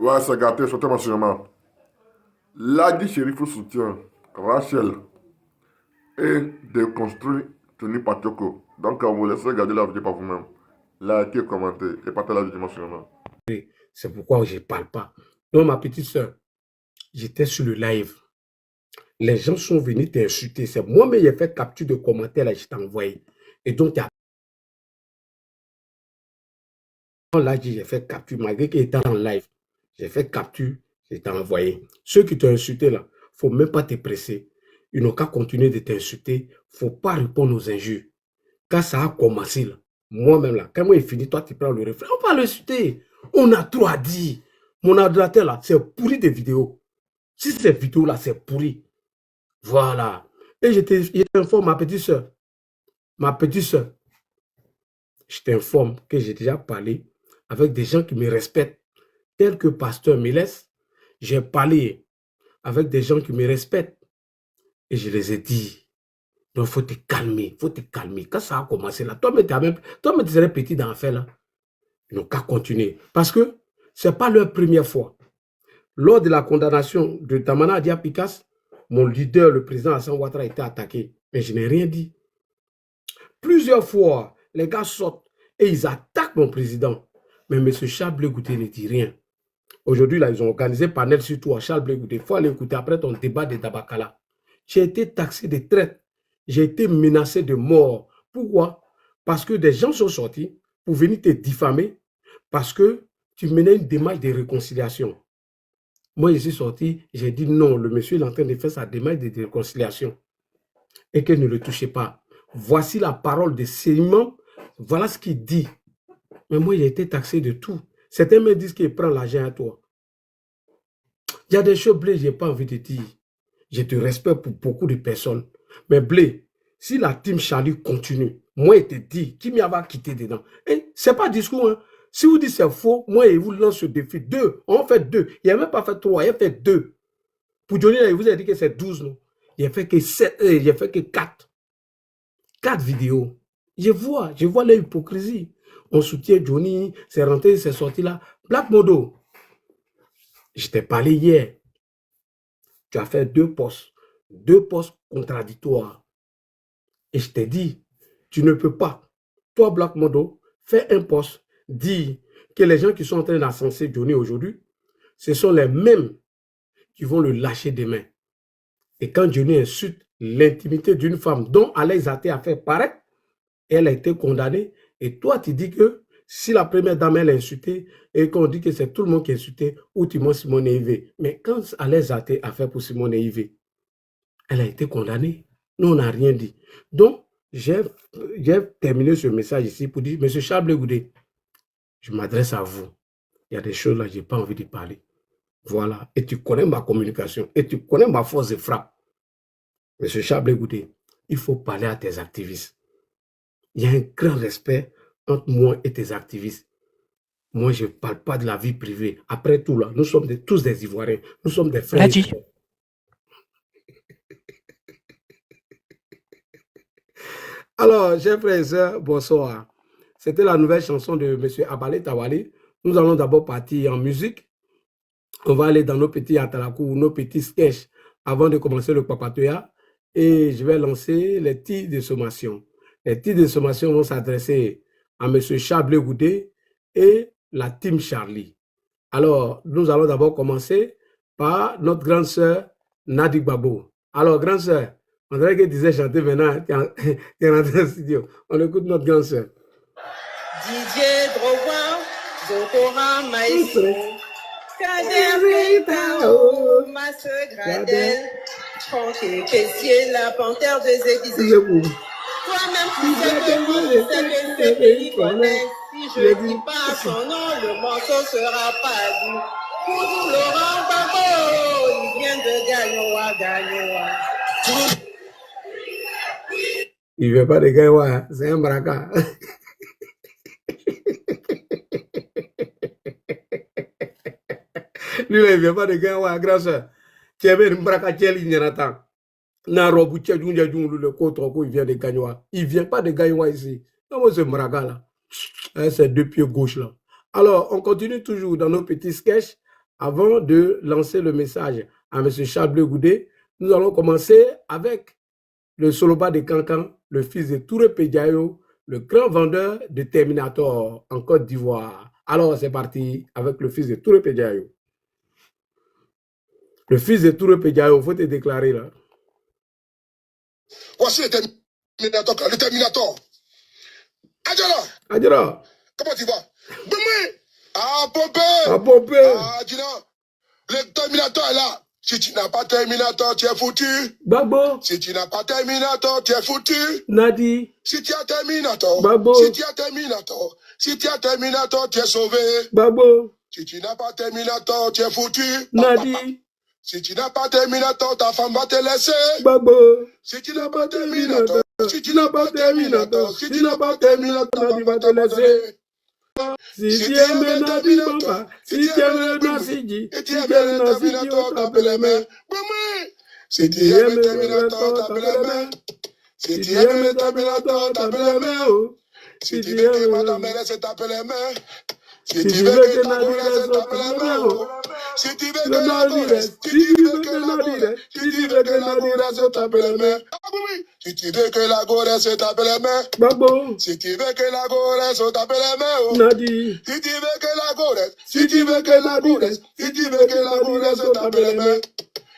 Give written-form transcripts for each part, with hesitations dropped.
Ouais, c'est gâté, surtout mentionnement. Ladi Sheriff soutient Rachel et déconstruit Tony Patioko. Donc, vous laissez regarder la vidéo par vous-même. Likez, commentez et partagez la vidéo mentionnement. C'est pourquoi je ne parle pas. Donc, ma petite soeur, j'étais sur le live. Les gens sont venus t'insulter. C'est moi-même qui ai fait capture de commentaires là, je t'ai envoyé. Et donc, là, j'ai fait capture, malgré qu'il était en live. J'ai fait capture, je t'ai envoyé. Ceux qui t'ont insulté là, il ne faut même pas te presser. Ils n'ont qu'à continuer de t'insulter. Il ne faut pas répondre aux injures. Quand ça a commencé là, moi-même là, quand moi il finit, toi tu prends le refrain. On va l'insulter. On a trop à dire. Mon ordinateur là, c'est pourri des vidéos. Si ces vidéos là, c'est pourri. Voilà. Et je t'informe, ma petite soeur, je t'informe que j'ai déjà parlé avec des gens qui me respectent, tels que Pasteur Mélès. J'ai parlé avec des gens qui me respectent et je les ai dit, donc il faut te calmer, il faut te calmer. Quand ça a commencé là, toi-même tu serais petit dans l'affaire là. Ils n'ont qu'à continuer. Parce que ce n'est pas leur première fois. Lors de la condamnation de Tamana Diapikas, mon leader, le président Hassan Ouattara, a été attaqué. Mais je n'ai rien dit. Plusieurs fois, les gars sortent et ils attaquent mon président. Mais M. Charles Blé Goûté ne dit rien. Aujourd'hui, là, ils ont organisé un panel sur toi, Charles Blé Goûté. Il faut aller écouter après ton débat de Dabakala. J'ai été taxé de traite. J'ai été menacé de mort. Pourquoi? Parce que des gens sont sortis pour venir te diffamer parce que tu menais une démarche de réconciliation. Moi, je suis sorti, j'ai dit non, le monsieur est en train de faire sa démarche de réconciliation et que ne le touchez pas. Voici la parole de Sélimam, voilà ce qu'il dit. Mais moi, j'ai été taxé de tout. Certains me disent qu'il prend l'argent à toi. Il y a des choses, Blé, je n'ai pas envie de dire. Je te respecte pour beaucoup de personnes. Mais Blé, si la team Charlie continue, moi, je te dis, qui m'y va quitter dedans? Ce n'est pas discours, hein. Si vous dites c'est faux, moi, je vous lance ce défi. 2, on fait 2. Il n'a même pas fait 3, il a fait 2. Pour Johnny, il vous a dit que c'est 12, non? Il n'a fait que 7, il a fait que 4. 4 vidéos. Je vois l'hypocrisie. On soutient Johnny, c'est rentré, c'est sorti là. Black Modo, je t'ai parlé hier. Tu as fait 2 postes contradictoires. Et je t'ai dit, tu ne peux pas. Toi, Black Modo, fais un poste, dis que les gens qui sont en train d'ascenser Johnny aujourd'hui, ce sont les mêmes qui vont le lâcher demain. Et quand Johnny insulte l'intimité d'une femme dont Alex Até a fait pareil, elle a été condamnée, et toi, tu dis que si la première dame, elle a insulté, et qu'on dit que c'est tout le monde qui a insulté, ou Timon Simone Ivé. Mais quand Alex Até a fait pour Simone Ivé, elle a été condamnée. Nous, on n'a rien dit. Donc, j'ai terminé ce message ici pour dire, M. Charles Goudé, je m'adresse à vous. Il y a des choses là, je n'ai pas envie de parler. Voilà. Et tu connais ma communication, et tu connais ma force de frappe. M. Charles Goudé, il faut parler à tes activistes. Il y a un grand respect entre moi et tes activistes. Moi, je ne parle pas de la vie privée. Après tout, là, nous sommes tous des Ivoiriens. Nous sommes des frères. Alors, chers frères et sœurs, bonsoir. C'était la nouvelle chanson de M. Abalé Tawali. Nous allons d'abord partir en musique. On va aller dans nos petits atalakou, nos petits sketchs avant de commencer le papatoya. Et je vais lancer les titres de sommation. Les titres de sommation vont s'adresser à M. Chablé Goudé et la team Charlie. Alors, nous allons d'abord commencer par notre grande sœur Nadi Babo. Alors, grande sœur, on dirait qu'elle disait chanter maintenant, tu es rentrée au studio. On écoute notre grande sœur. Didier Drogba, Zokora Maestro, Kader Tao, Masse Gradel, Franck Kessier, la panthère de Zéguizé. Toi-même, tu sais que ce pays connaît. Si je ne dis pas son nom, le morceau sera pas dit. Pour Laurent Gbagbo, il vient de Gagnoa. Il ne vient pas de Gagnoa, c'est un braquard. Lui, il ne vient pas de Gagnoa, grâce à tu avais une braquard, il n'y en a pas. Il vient de Gagnoa. Il ne vient pas de Gagnoa ici. Non, c'est Maraga là. C'est 2 pieds gauche là. Alors, on continue toujours dans nos petits sketchs avant de lancer le message à M. Charles Bleu Goudé, nous allons commencer avec le Soloba de Cancan, le fils de Touré Pédiayo, le grand vendeur de Terminator en Côte d'Ivoire. Alors, c'est parti avec le fils de Touré Pédiayo. Le fils de Touré Pédiayo, il faut te déclarer là. Voici le Terminator. Le Terminator. Adjara. Adjara. Comment tu vas? Boumé. Ah, Pompé. Ah, Pompé. Ah, Dina. Le Terminator est là. Si tu n'as pas Terminator, tu es foutu. Babo. Si tu n'as pas Terminator, tu es foutu. Nadi. Si tu as Terminator. Babo. Si tu as Terminator. Si tu as Terminator, tu es sauvé. Babo. Si tu n'as pas Terminator, tu es foutu. Nadi. Si tu n'as pas Terminator, ta femme va te laisser. Babo. Si tu n'as pas Terminator. Si tu n'as pas Terminator. Si tu n'as pas Terminator, ta femme va te laisser. Si tu aimes Nadi, papa. Si tu aimes Nasiji. Si tu aimes Nasiji, on tape les mains. Si tu aimes Terminator, tape les mains. Si tu aimes Terminator, tape les mains. Si tu veux que madame laisse taper les mains. Si tu veux que Nadi laisse taper les mains. Si tu veux que Nadi laisse, si tu veux que Nadi laisse, si tu veux que Nadi laisse taper les mains. Si tu veux que la gouresse tape les mains. Babo. Si tu veux que la gouresse tape les mains. Nadi. Si tu veux que la gouresse, si tu veux que la gouresse, si tu veux que la gouresse tape les mains.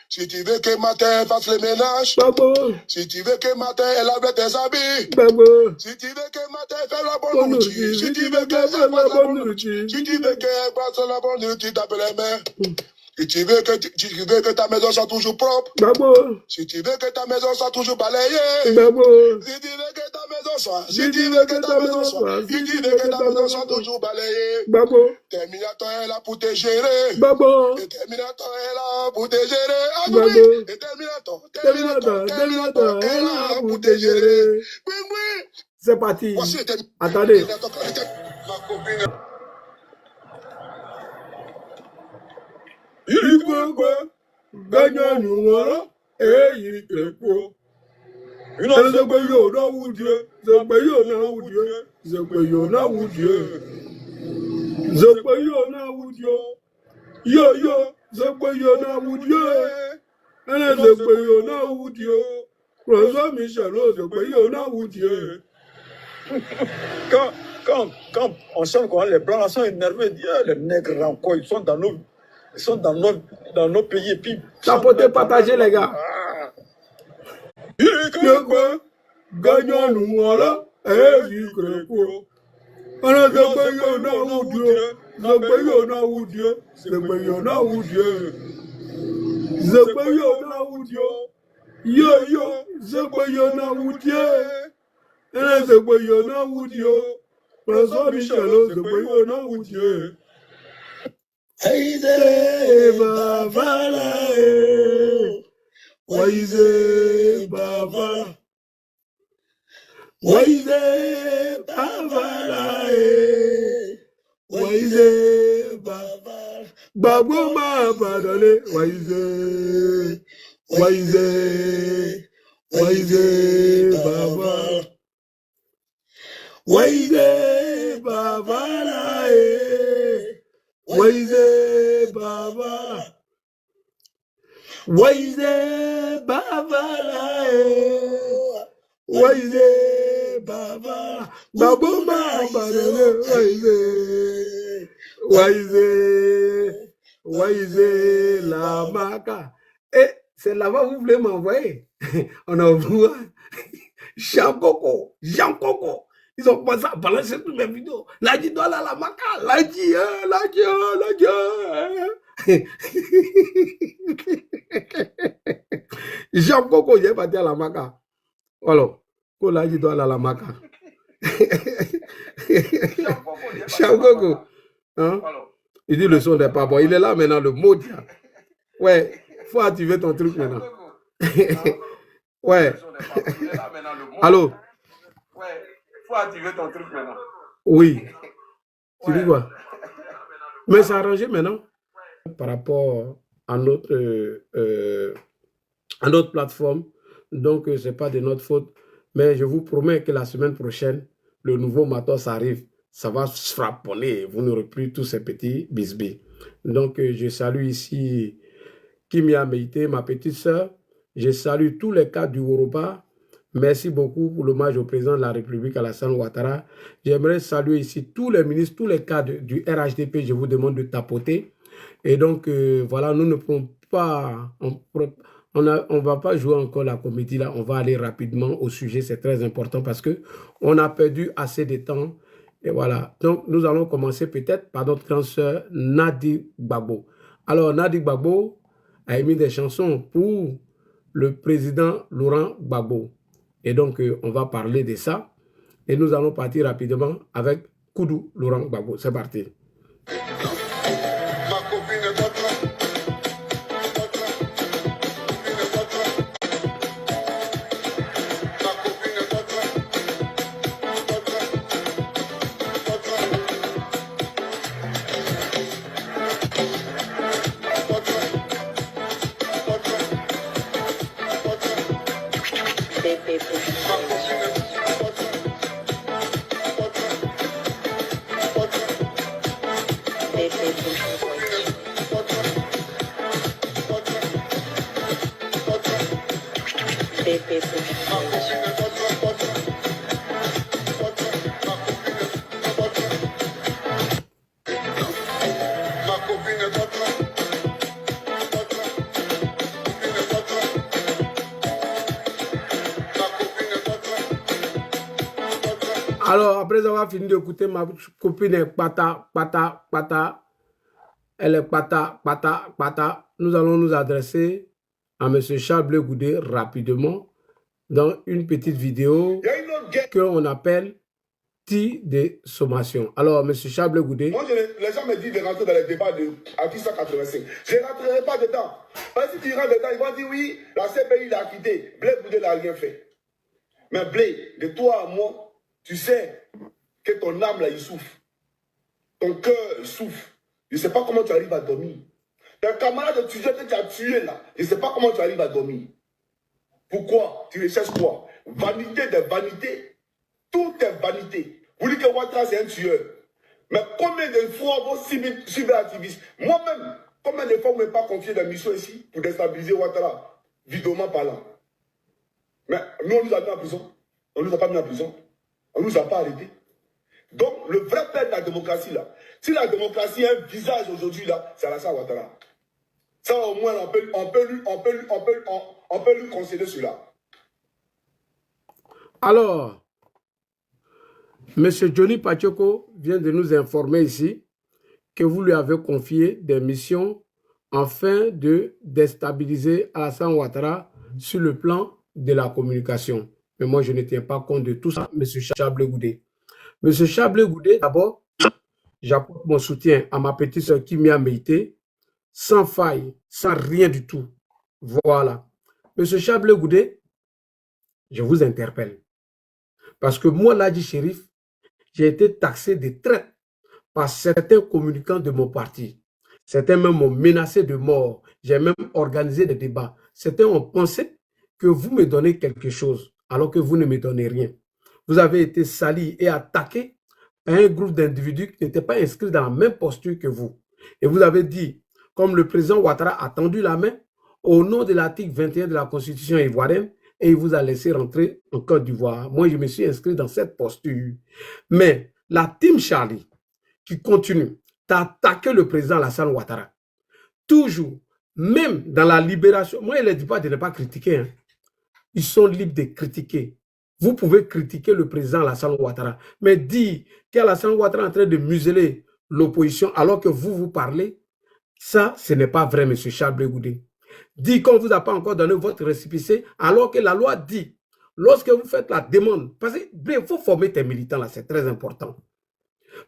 Si tu veux que matin fasse le ménage. Babo. Si tu veux que matin elle lave tes habits. Babo. Si tu veux que matin fasse la bonne nourriture. Si tu veux qu'elle fasse la bonne nourriture. Si tu veux qu'elle fasse la bonne nourriture, tape les mains. Si tu veux que ta maison soit toujours propre. Babo. Si tu veux que ta maison soit toujours balayée. Babo. Si tu veux que ta maison soit. Si tu veux que ta maison soit. Si tu veux que ta maison soit toujours balayée. Babo. Terminator est là pour te gérer. Babo. Le Terminator est là pour te gérer. Ah, Babo. oui. Le Terminator est là pour te gérer. Oui, oui. C'est parti. Voici le Terminator. Attendez. Ma copine. Igwe ganya nuwara eyi keko. Ina zegbe yo na wudie, zegbe yo na wudie, zegbe yo na wudie, zegbe yo na wudie, yo zegbe yo na wudie, ene zegbe yo na wudie, François Michel zegbe yo na wudie. Quand on sent que les Blancs sont énervés, ils disent, les nègres encore, ils sont dans nos pays et puis... Tapotez, partagez les gars. Igwe ganya nuwara eyi keko. Ana zegbe yo na wudie, zegbe yo na wudie, zegbe yo na wudie, zegbe yo na wudie, yo zegbe yo na wudie, ene zegbe yo na wudie, François Michel zegbe yo na wudie. Aize bavala waize bavala, waize bavala waize bavala, babo ma badale waize bavala, waize bavala waize bavala, waize bavala waize bavala, babo ma badale waize la maca. Et c'est là-bas vous voulez m'envoyer. On envoie Jean Coco. Ils ont commencé à balancer toutes mes vidéos. Ladji doit aller à la maca. Ladji. Jean Coco, j'ai parti à la maca. Alors, quand Ladji doit aller à la maca. Jean Coco. Hein? Il dit le son n'est pas bon. Il est là maintenant, le mot. Ouais, faut activer ton truc maintenant. Ouais. Allô? Ouais, faut activer ton truc maintenant. Oui. Tu dis quoi? Mais c'est arrangé maintenant. Par rapport à notre plateforme. Donc, ce n'est pas de notre faute. Mais je vous promets que la semaine prochaine, le nouveau matos arrive. ça va se frapponner. Vous n'aurez plus tous ces petits bisbis. Donc, je salue ici Kimia Meïté, ma petite sœur. Je salue tous les cadres du Yoruba. Merci beaucoup pour l'hommage au président de la République, Alassane Ouattara. J'aimerais saluer ici tous les ministres, tous les cadres du RHDP. Je vous demande de tapoter. Et donc, voilà, nous ne pouvons pas... On ne va pas jouer encore la comédie là, on va aller rapidement au sujet, c'est très important parce qu'on a perdu assez de temps. Et voilà, donc nous allons commencer peut-être par notre grande sœur Nadi Gbagbo. Alors Nadi Gbagbo a émis des chansons pour le président Laurent Gbagbo. Et donc on va parler de ça. Et nous allons partir rapidement avec Koudou Laurent Gbagbo. C'est parti. Alors, après avoir fini d'écouter, ma copine est pata. Elle est pata. Nous allons nous adresser à M. Charles Blé Goudé rapidement dans une petite vidéo qu'on appelle Ti de sommation. Alors, M. Charles Blé Goudé. Moi, les gens me disent de rentrer dans les débats de Acquis 185. Je ne rentrerai pas dedans. Parce que si tu rentres dedans, ils vont dire oui, la CPI l'a quitté. Blé Goudé n'a rien fait. Mais Blé, de toi à moi, tu sais que ton âme là, il souffre. Ton cœur souffre. Je ne sais pas comment tu arrives à dormir. Ton camarade de tueur que tu as tué là, je ne sais pas comment tu arrives à dormir. Pourquoi? Tu recherches quoi? Vanité de vanité. Tout est vanité. Vous dites que Ouattara c'est un tueur. Mais combien de fois vos cyberactivistes, moi-même, combien de fois vous ne m'avez pas confié des missions ici pour déstabiliser Ouattara, vidéoment parlant? Mais nous, on nous a mis en prison. On ne nous a pas mis en prison. On ne nous a pas arrêtés. Donc, le vrai père de la démocratie, là, si la démocratie a un visage aujourd'hui, là, c'est Alassane Ouattara. Ça, au moins, on peut lui concéder cela. Alors, M. Johnny Pachoko vient de nous informer ici que vous lui avez confié des missions afin de déstabiliser Alassane Ouattara sur le plan de la communication. Mais moi, je ne tiens pas compte de tout ça, M. Charles Blé Goudé. M. Charles Blé Goudé, d'abord, j'apporte mon soutien à ma petite soeur Kimia Meïté, sans faille, sans rien du tout. Voilà. M. Charles Blé Goudé, je vous interpelle. Parce que moi, Ladji Chérif, j'ai été taxé de traite par certains communicants de mon parti. Certains même m'ont menacé de mort. J'ai même organisé des débats. Certains ont pensé que vous me donnez quelque chose, alors que vous ne me donnez rien. Vous avez été sali et attaqué par un groupe d'individus qui n'étaient pas inscrits dans la même posture que vous. Et vous avez dit, comme le président Ouattara a tendu la main, au nom de l'article 21 de la Constitution ivoirienne, et il vous a laissé rentrer en Côte d'Ivoire. Moi, je me suis inscrit dans cette posture. Mais la team Charlie, qui continue d'attaquer le président Alassane Ouattara, toujours, même dans la libération, moi, il ne dit pas de ne pas critiquer. Hein. Ils sont libres de critiquer. Vous pouvez critiquer le président Alassane Ouattara, mais dire qu'Alassane Ouattara est en train de museler l'opposition alors que vous parlez, ça, ce n'est pas vrai, M. Charles Blé Goudé. Dit qu'on ne vous a pas encore donné votre récépissé, alors que la loi dit, lorsque vous faites la demande, parce qu'il faut former tes militants là, c'est très important.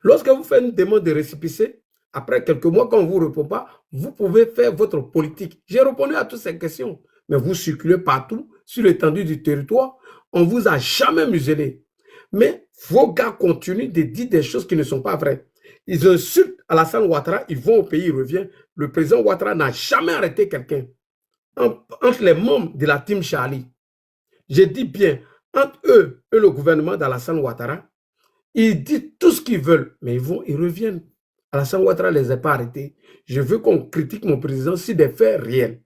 Lorsque vous faites une demande de récépissé, après quelques mois, quand on ne vous répond pas, vous pouvez faire votre politique. J'ai répondu à toutes ces questions, mais vous circulez partout, sur l'étendue du territoire, on ne vous a jamais muselé. Mais vos gars continuent de dire des choses qui ne sont pas vraies. Ils insultent Alassane Ouattara, ils vont au pays, ils reviennent. Le président Ouattara n'a jamais arrêté quelqu'un. Entre les membres de la team Charlie, je dis bien, entre eux et le gouvernement d'Alassane Ouattara, Ils disent tout ce qu'ils veulent, mais ils reviennent. Alassane Ouattara ne les a pas arrêtés. Je veux qu'on critique mon président sur des faits réels.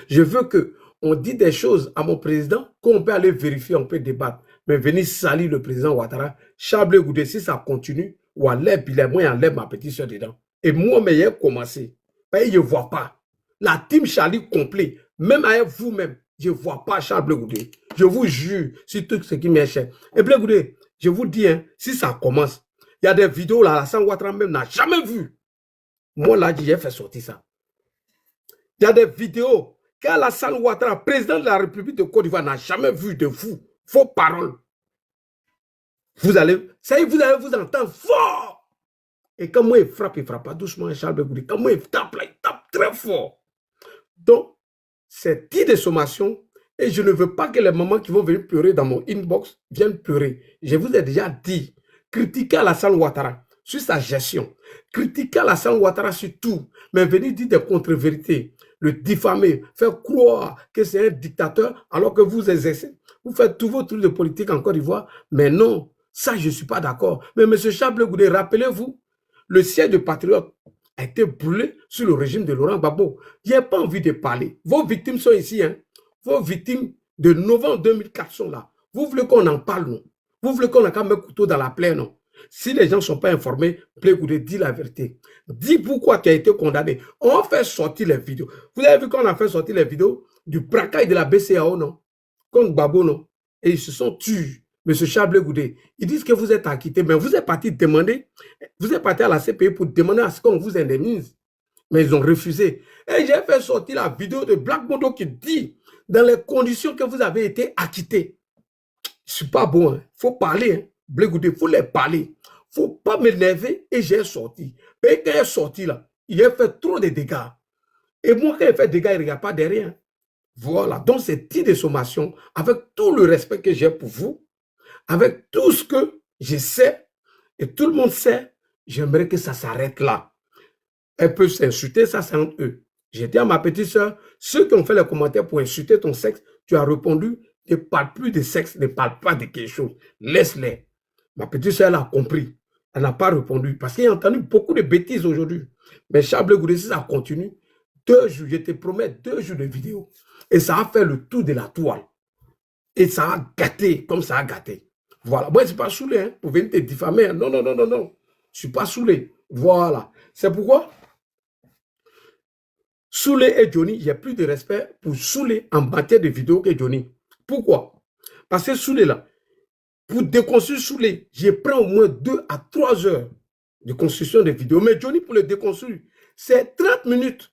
Je veux qu'on dise des choses à mon président qu'on peut aller vérifier, on peut débattre. Mais venir salir le président Ouattara, Charles Goudé, si ça continue, ou enlève, il est moi, enlève ma petite soeur dedans. Et moi, mais il a commencé. Je ne vois pas. La team Charlie complet, même avec vous-même, je ne vois pas Charles Goudé. Je vous jure, sur tout ce qui m'est cher. Et Blé Goudé, je vous dis, hein, si ça commence, il y a des vidéos là, Alassane Ouattara même n'a jamais vu. Moi, là, j'ai fait sortir ça. Il y a des vidéos qu'Alassane Ouattara, président de la République de Côte d'Ivoire, n'a jamais vu de vous. Vos paroles. Vous allez vous entendre fort. Et quand moi, il frappe pas doucement, Charles Goudé. Quand moi, il tape là, il tape très fort. Donc, c'est dit de sommation. Et je ne veux pas que les mamans qui vont venir pleurer dans mon inbox viennent pleurer. Je vous ai déjà dit, critiquez Alassane Ouattara sur sa gestion. Critiquez Alassane Ouattara sur tout. Mais venir dire des contre-vérités, le diffamer, faire croire que c'est un dictateur alors que vous exercez. Vous faites tous vos trucs de politique en Côte d'Ivoire. Mais non, ça, je ne suis pas d'accord. Mais M. Charles Goudé, rappelez-vous, le siège de Patriote a été brûlé sous le régime de Laurent Gbagbo. Je n'ai pas envie de parler. Vos victimes sont ici. Hein. Vos victimes de novembre 2004 sont là. Vous voulez qu'on en parle, non? Vous voulez qu'on ait qu'à mettre couteau dans la plaie, non? Si les gens ne sont pas informés, Blé Goudé, dis la vérité. Dis pourquoi tu as été condamné. On va faire sortir les vidéos. Vous avez vu qu'on a fait sortir les vidéos du braquage de la BCAO, non? Contre Gbagbo, non? Et ils se sont tués. M. Charles Goudé, ils disent que vous êtes acquitté, mais vous êtes parti demander, vous êtes parti à la CPI pour demander à ce qu'on vous indemnise. Mais ils ont refusé. Et j'ai fait sortir la vidéo de Black Mondo qui dit, dans les conditions que vous avez été acquitté. Je ne suis pas bon. Il faut parler. Hein. Blé Goudé, il faut les parler. Il ne faut pas m'énerver et j'ai sorti. Et quand il est sorti là, il a fait trop de dégâts. Et moi, quand il fait des dégâts, il ne regarde pas derrière. Voilà. Donc, c'est dit de sommation, avec tout le respect que j'ai pour vous, avec tout ce que je sais, et tout le monde sait, j'aimerais que ça s'arrête là. Elles peuvent s'insulter, ça c'est entre eux. J'ai dit à ma petite soeur, ceux qui ont fait les commentaires pour insulter ton sexe, tu as répondu, ne parle plus de sexe, ne parle pas de quelque chose. Laisse-les. Ma petite soeur, elle a compris. Elle n'a pas répondu parce qu'il a entendu beaucoup de bêtises aujourd'hui. Mais Charles Goudé, si ça continue, 2 jours, je te promets 2 jours de vidéo. Et ça a fait le tour de la toile. Et ça a gâté comme ça a gâté. Voilà. Moi, je ne suis pas saoulé hein, pour venir te diffamer. Non, non, non, non, non. Je ne suis pas saoulé. Voilà. C'est pourquoi Soulé et Johnny, il y a plus de respect pour Soulé en matière de vidéo que Johnny. Pourquoi? Parce que Soulé là, pour déconstruire Soulé, je prends au moins 2 à 3 heures de construction de vidéos. Mais Johnny, pour le déconstruire, c'est 30 minutes.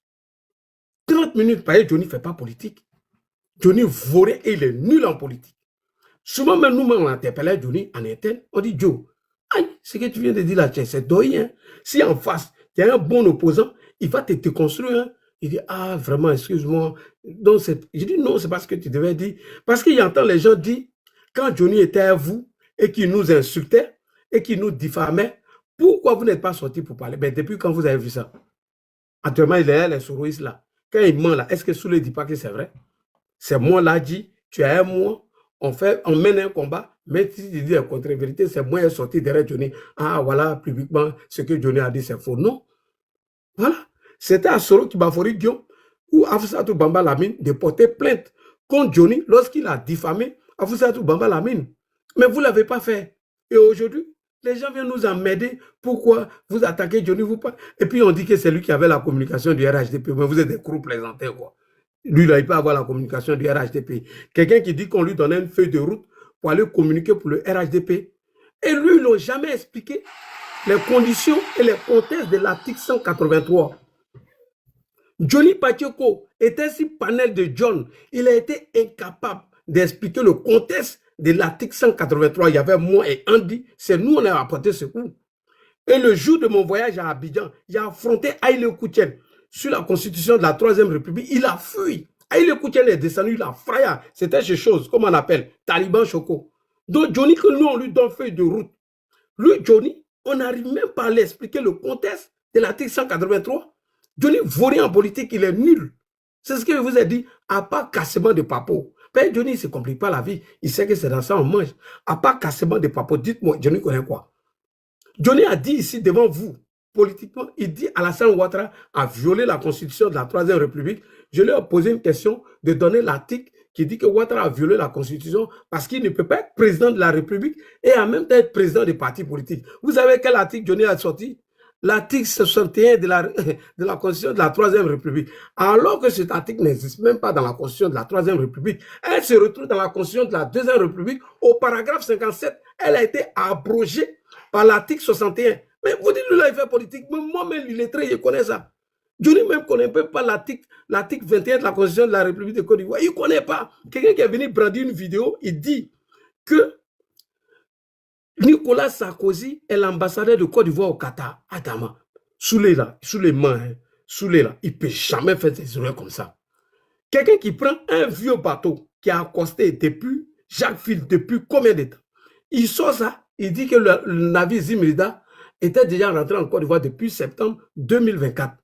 30 minutes, parce que Johnny ne fait pas politique. Johnny volait et il est nul en politique. Souvent, même nous, on interpellait Johnny en interne, on dit Joe, aïe, ce que tu viens de dire là, c'est doyen. Hein? Si en face, tu as un bon opposant, il va te déconstruire. Hein? Il dit, ah, vraiment, excuse-moi. Je dis, non, c'est parce que tu devais dire. Parce qu'il entend les gens dire, quand Johnny était à vous, et qu'il nous insultait, et qu'il nous diffamait, pourquoi vous n'êtes pas sorti pour parler? Ben, depuis quand vous avez vu ça? Actuellement, il est là, les souris là. Quand il ment là, est-ce que Soulé ne dit pas que c'est vrai? C'est moi là, dit, tu as un mois, on mène un combat, mais si tu dis la contre-vérité, c'est moi qui est sorti derrière Johnny. Ah, voilà, publiquement, ce que Johnny a dit, c'est faux. Non. Voilà. C'était à Soro Kibafori Guillaume ou Afousatou Bamba Lamine de porter plainte contre Johnny lorsqu'il a diffamé Afousatou Bamba Lamine. Mais vous ne l'avez pas fait. Et aujourd'hui, les gens viennent nous emmerder. Pourquoi vous attaquez Johnny, vous pas? Et puis on dit que c'est lui qui avait la communication du RHDP. Mais vous êtes des gros plaisantins, quoi. Lui, là, il peut avoir la communication du RHDP. Quelqu'un qui dit qu'on lui donnait une feuille de route pour aller communiquer pour le RHDP. Et lui, ils n'ont jamais expliqué les conditions et les contextes de l'article 183. Johnny Pacheco était si panel de John. Il a été incapable d'expliquer le contexte de l'article 183. Il y avait moi et Andy. C'est nous, on a apporté ce coup. Et le jour de mon voyage à Abidjan, j'ai affronté Haïlé Koutienne sur la constitution de la 3e République. Il a fui. Haïlé Koutienne est descendu, il a frayé. C'était ces choses, comme on appelle, Taliban Choco. Donc Johnny, que nous, on lui donne feuille de route. Lui, Johnny, on n'arrive même pas à lui expliquer le contexte de l'article 183. Johnny, vaurien en politique, il est nul. C'est ce que je vous ai dit, à part cassement de papo. Père Johnny, il ne se complique pas la vie. Il sait que c'est dans ça on mange. À part cassement de papo, dites-moi, Johnny connaît quoi? Johnny a dit ici devant vous, politiquement, il dit Alassane Ouattara a violé la constitution de la Troisième République. Je lui ai posé une question de donner l'article qui dit que Ouattara a violé la constitution parce qu'il ne peut pas être président de la République et en même temps être président des partis politiques. Vous savez quel article Johnny a sorti? L'article 61 de la Constitution de la Troisième République. Alors que cet article n'existe même pas dans la Constitution de la Troisième République, elle se retrouve dans la Constitution de la Deuxième République. Au paragraphe 57, elle a été abrogée par l'article 61. Mais vous dites, lui, là, il fait politique. Moi-même, l'illettré, je connais ça. Johnny même ne connaît même pas l'article 21 de la Constitution de la République de Côte d'Ivoire. Il ne connaît pas. Quelqu'un qui est venu brandir une vidéo, il dit que Nicolas Sarkozy est l'ambassadeur de Côte d'Ivoire au Qatar. Adama, Soulé là, sous les mains, Soulé là, il ne peut jamais faire des erreurs comme ça. Quelqu'un qui prend un vieux bateau qui a accosté depuis Jacques Ville, depuis combien de temps? Il sort ça, il dit que le navire Zimrida était déjà rentré en Côte d'Ivoire depuis septembre 2024.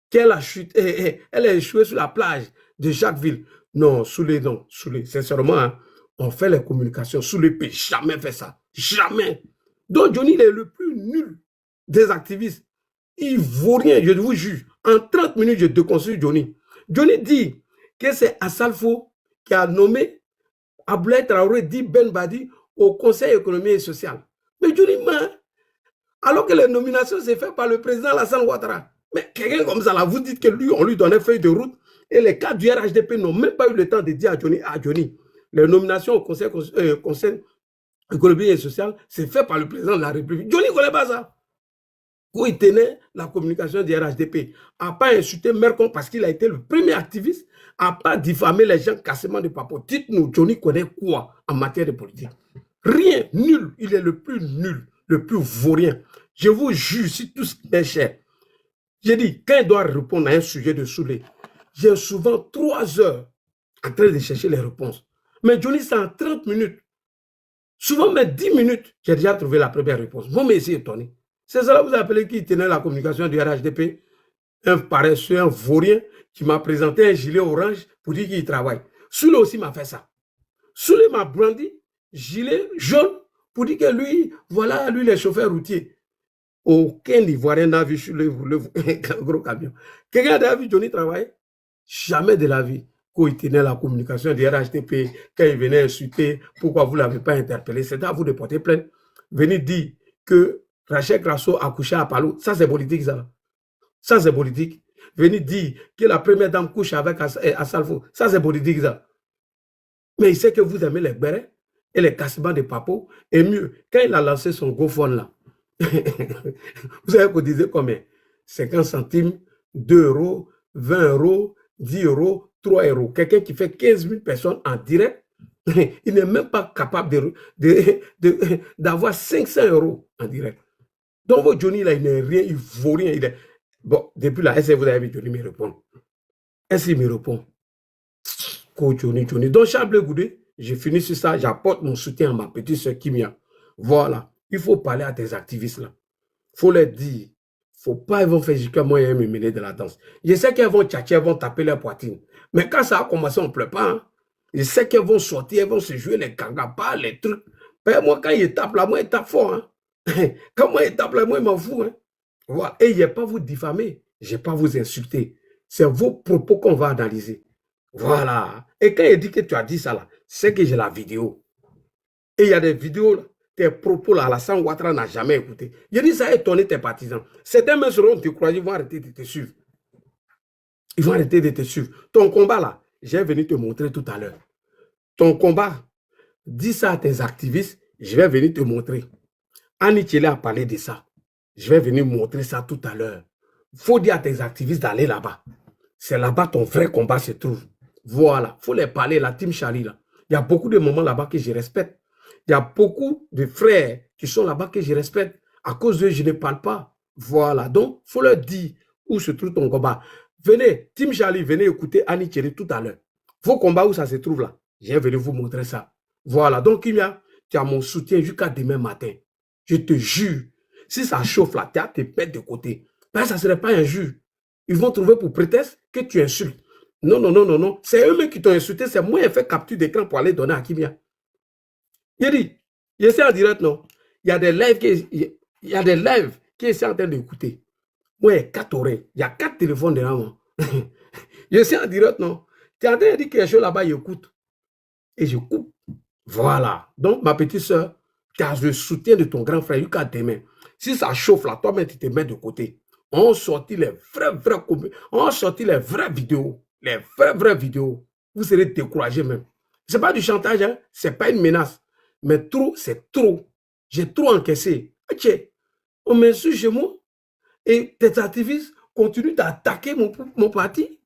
Qu'elle a chuté, elle a échoué sur la plage de Jacquesville. Non, Soulé, non, Soulé, sincèrement, hein, on fait les communications. Soulé ne peut jamais faire ça. Jamais. Donc, Johnny, il est le plus nul des activistes. Il ne vaut rien, je vous jure. En 30 minutes, je déconstruis Johnny. Johnny dit que c'est Assalfo qui a nommé Abdoulaye Traoré dit Ben Badi au Conseil économique et social. Mais Johnny, alors que les nominations s'est faites par le président Alassane Ouattara. Mais quelqu'un comme ça, là, vous dites que lui, on lui donnait feuille de route et les cadres du RHDP n'ont même pas eu le temps de dire à Johnny, les nominations au Conseil économique et social, c'est fait par le président de la République. Johnny ne connaît pas ça. Où il tenait la communication du RHDP, à pas insulter Mercon parce qu'il a été le premier activiste, à pas diffamer les gens cassement de papo. Dites-nous, Johnny connaît quoi en matière de politique? Rien, nul. Il est le plus nul, le plus vaurien. Je vous jure, si tout ce qui est cher. J'ai dit, quand il doit répondre à un sujet de Soulé, j'ai souvent 3 heures en train de chercher les réponses. Mais Johnny, c'est en 30 minutes. Souvent, même 10 minutes, j'ai déjà trouvé la première réponse. Vous m'essayez étonné. C'est ça que vous appelez qui tenait la communication du RHDP? Un paresseux, un vaurien qui m'a présenté un gilet orange pour dire qu'il travaille. Soulé aussi m'a fait ça. Soulé m'a brandi gilet jaune pour dire que lui, voilà, lui, les chauffeurs routiers. Aucun Ivoirien n'a vu sur le gros camion. Quelqu'un a vu Johnny travailler? Jamais de la vie. Quand il tenait la communication du RHDP, quand il venait insulter, pourquoi vous ne l'avez pas interpellé? C'est à vous de porter plainte. Venez dire que Rachel Grasso a couché à Palou. Ça, c'est politique, ça. Ça, c'est politique. Venez dire que la première dame couche avec Assalfo. Ça, c'est politique, ça. Mais il sait que vous aimez les bérets et les cassements de papo. Et mieux, quand il a lancé son GoFund là, vous savez qu'on disait combien? 50 centimes, 2 euros, 20 euros, 10 euros, 3 euros. Quelqu'un qui fait 15 000 personnes en direct, il n'est même pas capable d'avoir 500 euros en direct. Donc, votre Johnny, là, il n'est rien, il ne vaut rien. Bon, depuis là, est-ce que vous avez vu Johnny me répondre? Est-ce qu'il me répond? Johnny. Donc, Charles Goudé, j'ai fini sur ça, j'apporte mon soutien à ma petite soeur Kimia. Voilà. Il faut parler à tes activistes là. Il faut leur dire. Il ne faut pas ils vont faire jusqu'à moi et me mêler de la danse. Je sais qu'ils vont tchatcher, ils vont taper leur poitrine. Mais quand ça a commencé, on ne pleure pas. Hein. Je sais qu'ils vont sortir, ils vont se jouer les kangapas, les trucs. Ben, moi, quand ils tapent là, moi, ils tapent fort. Hein. Quand moi, ils tapent là, moi, ils m'en fous. Hein. Voilà. Et je n'ai pas vous diffamer. Je n'ai pas vous insulter. C'est vos propos qu'on va analyser. Voilà. Et quand il dit que tu as dit ça là, c'est que j'ai la vidéo. Et il y a des vidéos là. Tes propos là, Alassane Ouattara n'a jamais écouté. Je dis ça a étonné tes partisans. Certains me seront te croire, ils vont arrêter de te suivre. Ils vont arrêter de te suivre. Ton combat là, j'ai venu te montrer tout à l'heure. Ton combat, dis ça à tes activistes, je vais venir te montrer. Annie Tchele a parlé de ça. Je vais venir montrer ça tout à l'heure. Il faut dire à tes activistes d'aller là-bas. C'est là-bas ton vrai combat se trouve. Voilà, il faut les parler, la team Charlie là. Il y a beaucoup de moments là-bas que je respecte. Il y a beaucoup de frères qui sont là-bas que je respecte. À cause d'eux, je ne parle pas. Voilà. Donc, il faut leur dire où se trouve ton combat. Venez, Team Charlie, venez écouter Annie Tchele tout à l'heure. Vos combats, où ça se trouve là? Je vais venir vous montrer ça. Voilà. Donc, Kimia, tu as mon soutien jusqu'à demain matin. Je te jure. Si ça chauffe là, tu as tes pètes de côté. Ben, ça ne serait pas injure. Ils vont trouver pour prétexte que tu insultes. Non, non, non, non, non. C'est eux-mêmes qui t'ont insulté. C'est moi qui ai fait capture d'écran pour aller donner à Kimia. Il dit, je sais en direct, non. Il y a des lives qui est en train d'écouter. Moi, il y a 4 oreilles. Il y a 4 téléphones derrière moi. Je sais en direct, non. Tu es en train de dire quelque chose là-bas, j'écoute. Et je coupe. Voilà. Donc, ma petite soeur, tu as le soutien de ton grand frère jusqu'à demain. Si ça chauffe là, toi-même, tu te mets de côté. On sortit les vraies vidéos. Les vraies vidéos. Vous serez découragés même. Ce n'est pas du chantage, hein? Ce n'est pas une menace. Mais trop, c'est trop. J'ai trop encaissé. Ok. On m'insulte chez moi et tes activistes continuent d'attaquer mon parti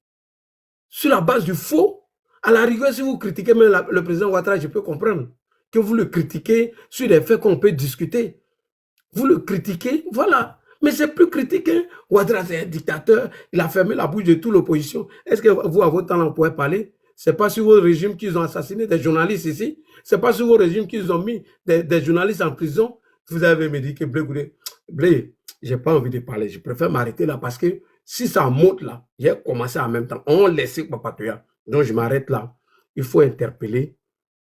sur la base du faux. À la rigueur, si vous critiquez même le président Ouattara, je peux comprendre que vous le critiquez sur des faits qu'on peut discuter. Vous le critiquez, voilà. Mais c'est plus critiqué. Ouattara, c'est un dictateur. Il a fermé la bouche de toute l'opposition. Est-ce que vous, à votre temps, on pourrait parler? Ce n'est pas sur vos régimes qu'ils ont assassiné des journalistes ici. Ce n'est pas sur vos régimes qu'ils ont mis des journalistes en prison. Vous avez me dit que Blé, je n'ai pas envie de parler. Je préfère m'arrêter là parce que si ça monte là, j'ai commencé en même temps. On laisse Papatoya. Donc, je m'arrête là. Il faut interpeller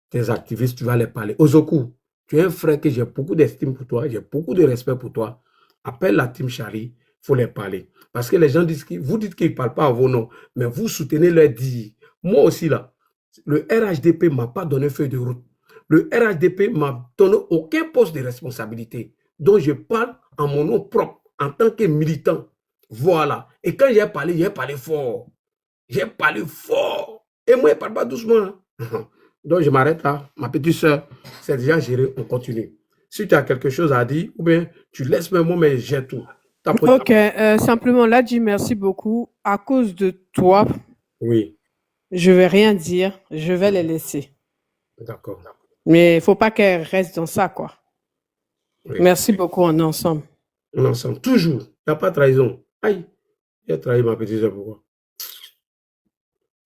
tes activistes. Tu vas les parler. Ozoku, tu es un frère que j'ai beaucoup d'estime pour toi. J'ai beaucoup de respect pour toi. Appelle la team Charlie. Il faut les parler. Parce que les gens disent vous dites qu'ils ne parlent pas à vos noms, mais vous soutenez leur dire. Moi aussi là, le RHDP ne m'a pas donné feuille de route. Le RHDP ne m'a donné aucun poste de responsabilité. Donc, je parle en mon nom propre, en tant que militant. Voilà. Et quand j'ai parlé fort. J'ai parlé fort. Et moi, je ne parle pas doucement. Hein. Donc, je m'arrête là. Ma petite soeur, c'est déjà géré. On continue. Si tu as quelque chose à dire, ou bien tu laisses même moi, mais j'ai tout. Ok, simplement, là, dis merci beaucoup. À cause de toi, oui. Je ne vais rien dire. Je vais les laisser. D'accord. Mais il ne faut pas qu'elles restent dans ça, quoi. Oui. Merci beaucoup, on est ensemble. On est ensemble. Toujours. Il n'y a pas de trahison. Aïe, j'ai trahi ma petite soeur. Pourquoi?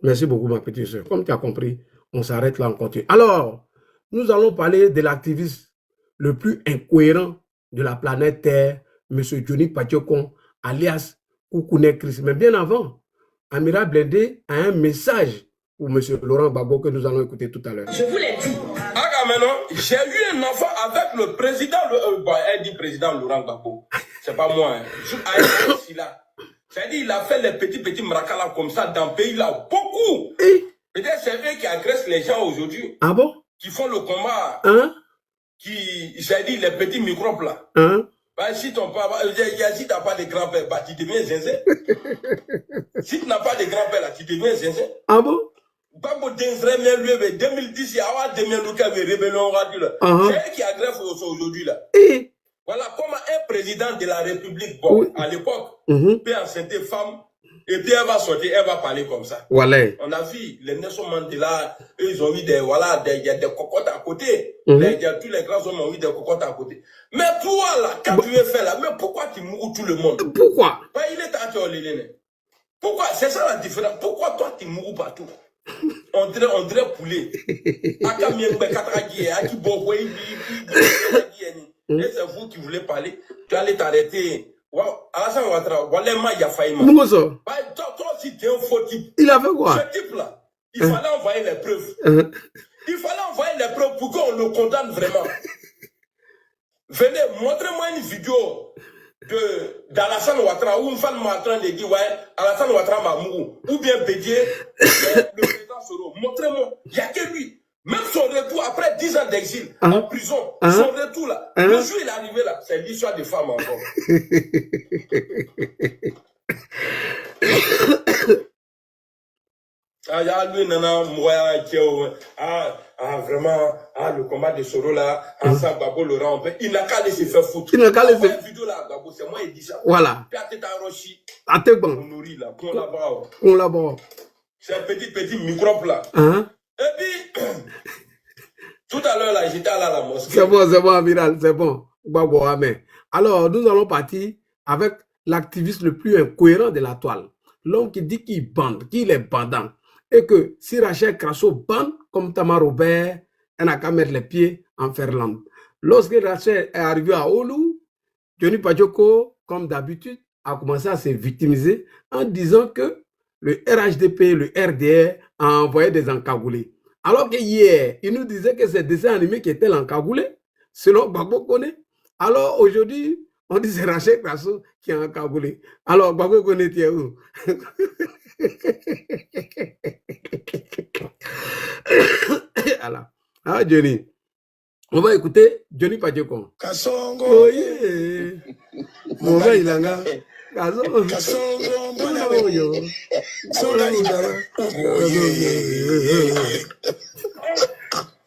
Merci beaucoup, ma petite soeur. Comme tu as compris, on s'arrête là, on continue. Alors, nous allons parler de l'activiste le plus incohérent de la planète Terre, M. Johnny Patiokon, alias Koukoune Chris. Mais bien avant, Amira Blindé a un message pour M. Laurent Gbagbo que nous allons écouter tout à l'heure. Je vous l'ai dit. Ah, maintenant, j'ai eu un enfant avec le président, elle dit président Laurent Gbagbo. C'est pas moi. Hein. C'est-à-dire, il a fait les petits mrakala comme ça dans le pays là. Beaucoup. Peut-être c'est eux qui agressent les gens aujourd'hui. Ah bon? Qui font le combat. Hein? C'est-à-dire les petits microbes là. Hein? Bah, si tu n'as pas de grand-père, bah, tu deviens zinzin. Si tu n'as pas de grand-père là, tu deviens zinzin. Ah bon? Babo Denzre, 2010, il y a des rébellions. C'est eux qui agressent aujourd'hui là. Voilà comment un président de la République, bon, à l'époque, peut enceinter femme, et puis elle va sortir, elle va parler comme ça. Voilà. On a vu les Nelson Mandela, eux, ils ont eu des cocottes à côté. Tous les grands hommes ont eu des cocottes à côté. Mais toi là, quand tu veux faire là, mais pourquoi tu mourres tout le monde? Pourquoi? Bah, il est à toi, pourquoi? C'est ça la différence. Pourquoi toi tu mourres partout? On dirait poulet. Et c'est vous qui voulez parler. Tu allais t'arrêter. Alassane Ouattara, Walema Yafaïma. Toi aussi, tu es un faux type. Il a fait quoi? Ce type-là, il fallait envoyer les preuves. Il fallait envoyer les preuves pour qu'on le condamne vraiment. Venez, montrez-moi une vidéo d'Alassane Ouattara où une femme m'a en train de dire, ouais, Alassane Ouattara m'a mouru. Ou bien Bédier, le président Soro. Montrez-moi. Il n'y a que lui. Même son retour, après 10 ans d'exil, en prison, son retour là, le jour où il est arrivé là, c'est l'histoire des femmes encore. Lui, nana, vraiment, le combat de Soro là, ça, Gbagbo, Laurent, il n'a qu'à laisser faire foutre. Il n'a qu'à laisser faire. vidéo là, Gbagbo, c'est moi qui dis ça. Voilà. Puis à tête à Rochi, à tête bon. On nourrit là, qu'on là-bas. On là-bas. C'est un petit microbe là. Et puis, tout à l'heure, là, j'étais allé à la mosquée. C'est bon, Amiral, c'est bon. Gbagbo, amen. Alors, nous allons partir avec l'activiste le plus incohérent de la toile. L'homme qui dit qu'il bande, qu'il est bandant. Et que si Rachel Crasso bande comme Tamar Robert, elle n'a qu'à mettre les pieds en Ferland. Lorsque Rachel est arrivé à Oulu, Johnny Patioko, comme d'habitude, a commencé à se victimiser en disant que le RHDP, le RDR a envoyé des encagoulés. Alors que hier, il nous disait que c'est dessin animé qui était l'encagoulé, selon Gbagbo Kone. Alors aujourd'hui, on dit c'est Rachel Krasso qui a encagoulé. Alors Gbagbo Kone, tu es où? Alors, ah, Johnny, on va écouter Johnny Pacheko. Kasongo. Oh yeah. Mon gars, il a un Kasongo. Kasongo. Mbona Oh, wewe. yo. Songa libala. Oh yeah.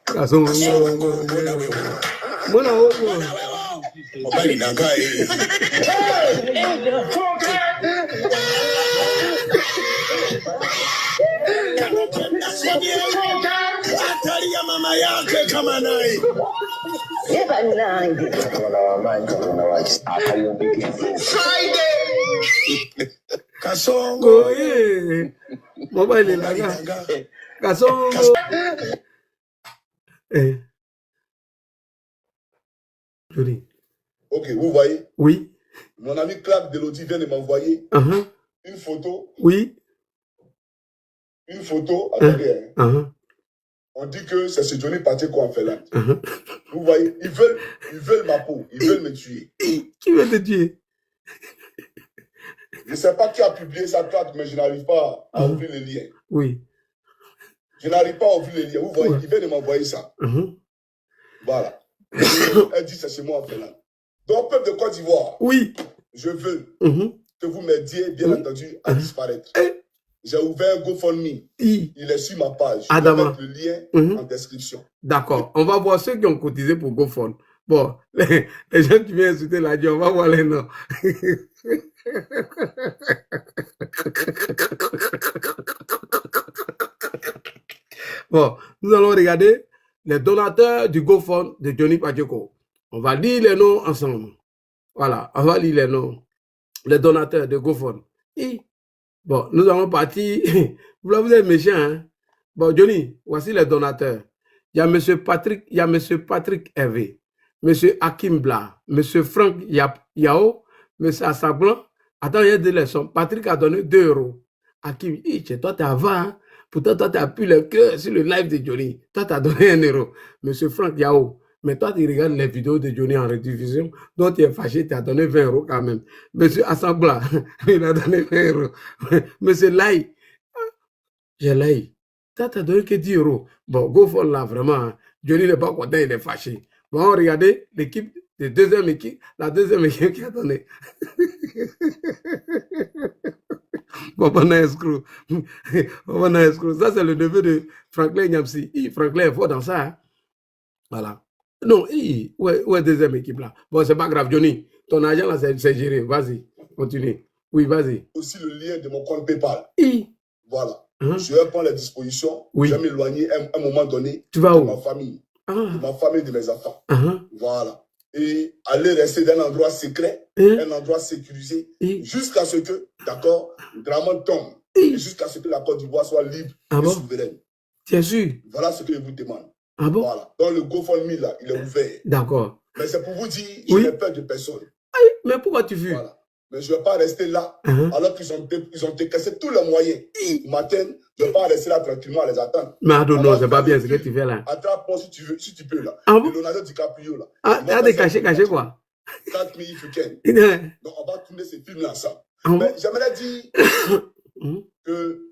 Kasongo. Kasongo. Mbona wewe. Mbona wewe. Mobali nangai. Hatari ya mama yake kama nai. Kasongo. Oh yeah. Mobile langa. Kasongo. Eh. Johnny. Ok, vous voyez, Oui. mon ami Clark Delody vient de m'envoyer Uh-huh. une photo. Oui. Une photo. Attendez, hein. Uh-huh. On dit que c'est ce Johnny Pacheko en Finlande. Uh-huh. Vous voyez, ils veulent ma peau, ils veulent me tuer. Qui veut te tuer? Je ne sais pas qui a publié ça, Clark, mais je n'arrive pas à ouvrir le lien. Oui. Je n'arrive pas à ouvrir le lien. Vous voyez, Ouais. il vient de m'envoyer ça. Uh-huh. Voilà. Elle dit c'est chez moi en Finlande. Donc, peuple de Côte d'Ivoire, Oui. je veux Uh-huh. que vous m'aidiez, bien entendu, à disparaître. Eh. J'ai ouvert un GoFundMe. I. Il est sur ma page. Je Adama. vais mettre le lien en description. D'accord. On va voir ceux qui ont cotisé pour GoFund. Bon, les gens qui viennent insulter la on va voir les noms. Bon, nous allons regarder les donateurs du GoFund de Johnny Pacheko. On va lire les noms ensemble. Voilà, on va lire les noms. Les donateurs de GoFund. Et, bon, nous allons partir. Vous êtes méchant, hein? Bon, Johnny, voici les donateurs. Il y a M. Patrick Hervé, M. Hakim Bla, M. Franck Yao, M. Assablan. Attends, il y a des leçons. Patrick a donné 2 euros. Hakim, chez toi, tu as 20. Hein? Pourtant, toi, tu as pu le cœur sur le live de Johnny. Toi, tu as donné 1 euro. M. Franck Yao. Mais toi, tu regardes les vidéos de Johnny en rediffusion. Donc, tu es fâché, tu as donné 20 euros quand même. M. Assablan, il a donné 20 euros. M. Lai, j'ai Lai. Tu n'as donné que 10 euros. Bon, GoFund là, vraiment, Johnny n'est pas content, il est fâché. Bon, regardez l'équipe, la deuxième équipe qui a donné. Papa n'a escroc. Ça, c'est le neveu de Franklin Nyamsi. Franklin est fort dans ça. Hein? Voilà. Non, où est deuxième équipe là? Bon, c'est pas grave, Johnny. Ton argent là, c'est géré. Vas-y, continue. Oui, vas-y. Aussi le lien de mon compte PayPal. Voilà. Je vais prendre les dispositions. Oui. Je vais m'éloigner à un moment donné de ma famille. De ma famille, de mes enfants. Voilà. Et aller rester dans un endroit secret, un endroit sécurisé, jusqu'à ce que, d'accord, Dramane tombe. Et jusqu'à ce que la Côte d'Ivoire soit libre et souveraine. Bien sûr. Voilà ce que je vous demande. Ah bon? Voilà. Donc le GoFundMe, là, il est ouvert. D'accord. Mais c'est pour vous dire, je n'ai peur de personne. Mais pourquoi tu fuis? Voilà. Mais je ne vais pas rester là, alors qu'ils ont décaissé tous les moyens. Le matin, je ne vais pas rester là tranquillement à les attendre. Mais non, c'est pas bien ce que tu fais là. Attrape-moi si tu veux, si tu peux là. Ah bon? Leonardo DiCaprio là. Ah, tu as des cachets quoi? Catch me if you can. Donc on va tourner ces films-là ensemble. Mais j'aimerais dire que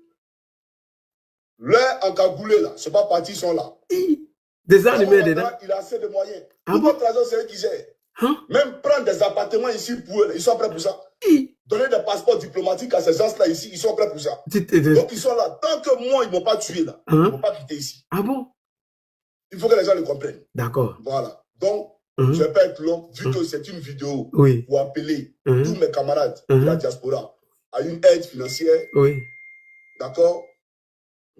leurs encagoulés là, ce n'est pas parti, ils sont là. Des animés dedans. Il a assez de moyens. Ah Tout bon? notre argent, c'est eux qui gèrent. Même prendre des appartements ici pour eux, ils sont prêts pour ça. Donner des passeports diplomatiques à ces gens-là ici, ils sont prêts pour ça. Donc ils sont là. Tant que moi, ils ne m'ont pas tué là, ils ne vont pas quitter ici. Ah bon? Il faut que les gens le comprennent. D'accord. Voilà. Donc, je ne vais pas être long, vu que c'est une vidéo pour appeler tous mes camarades de la diaspora à une aide financière. Oui. D'accord?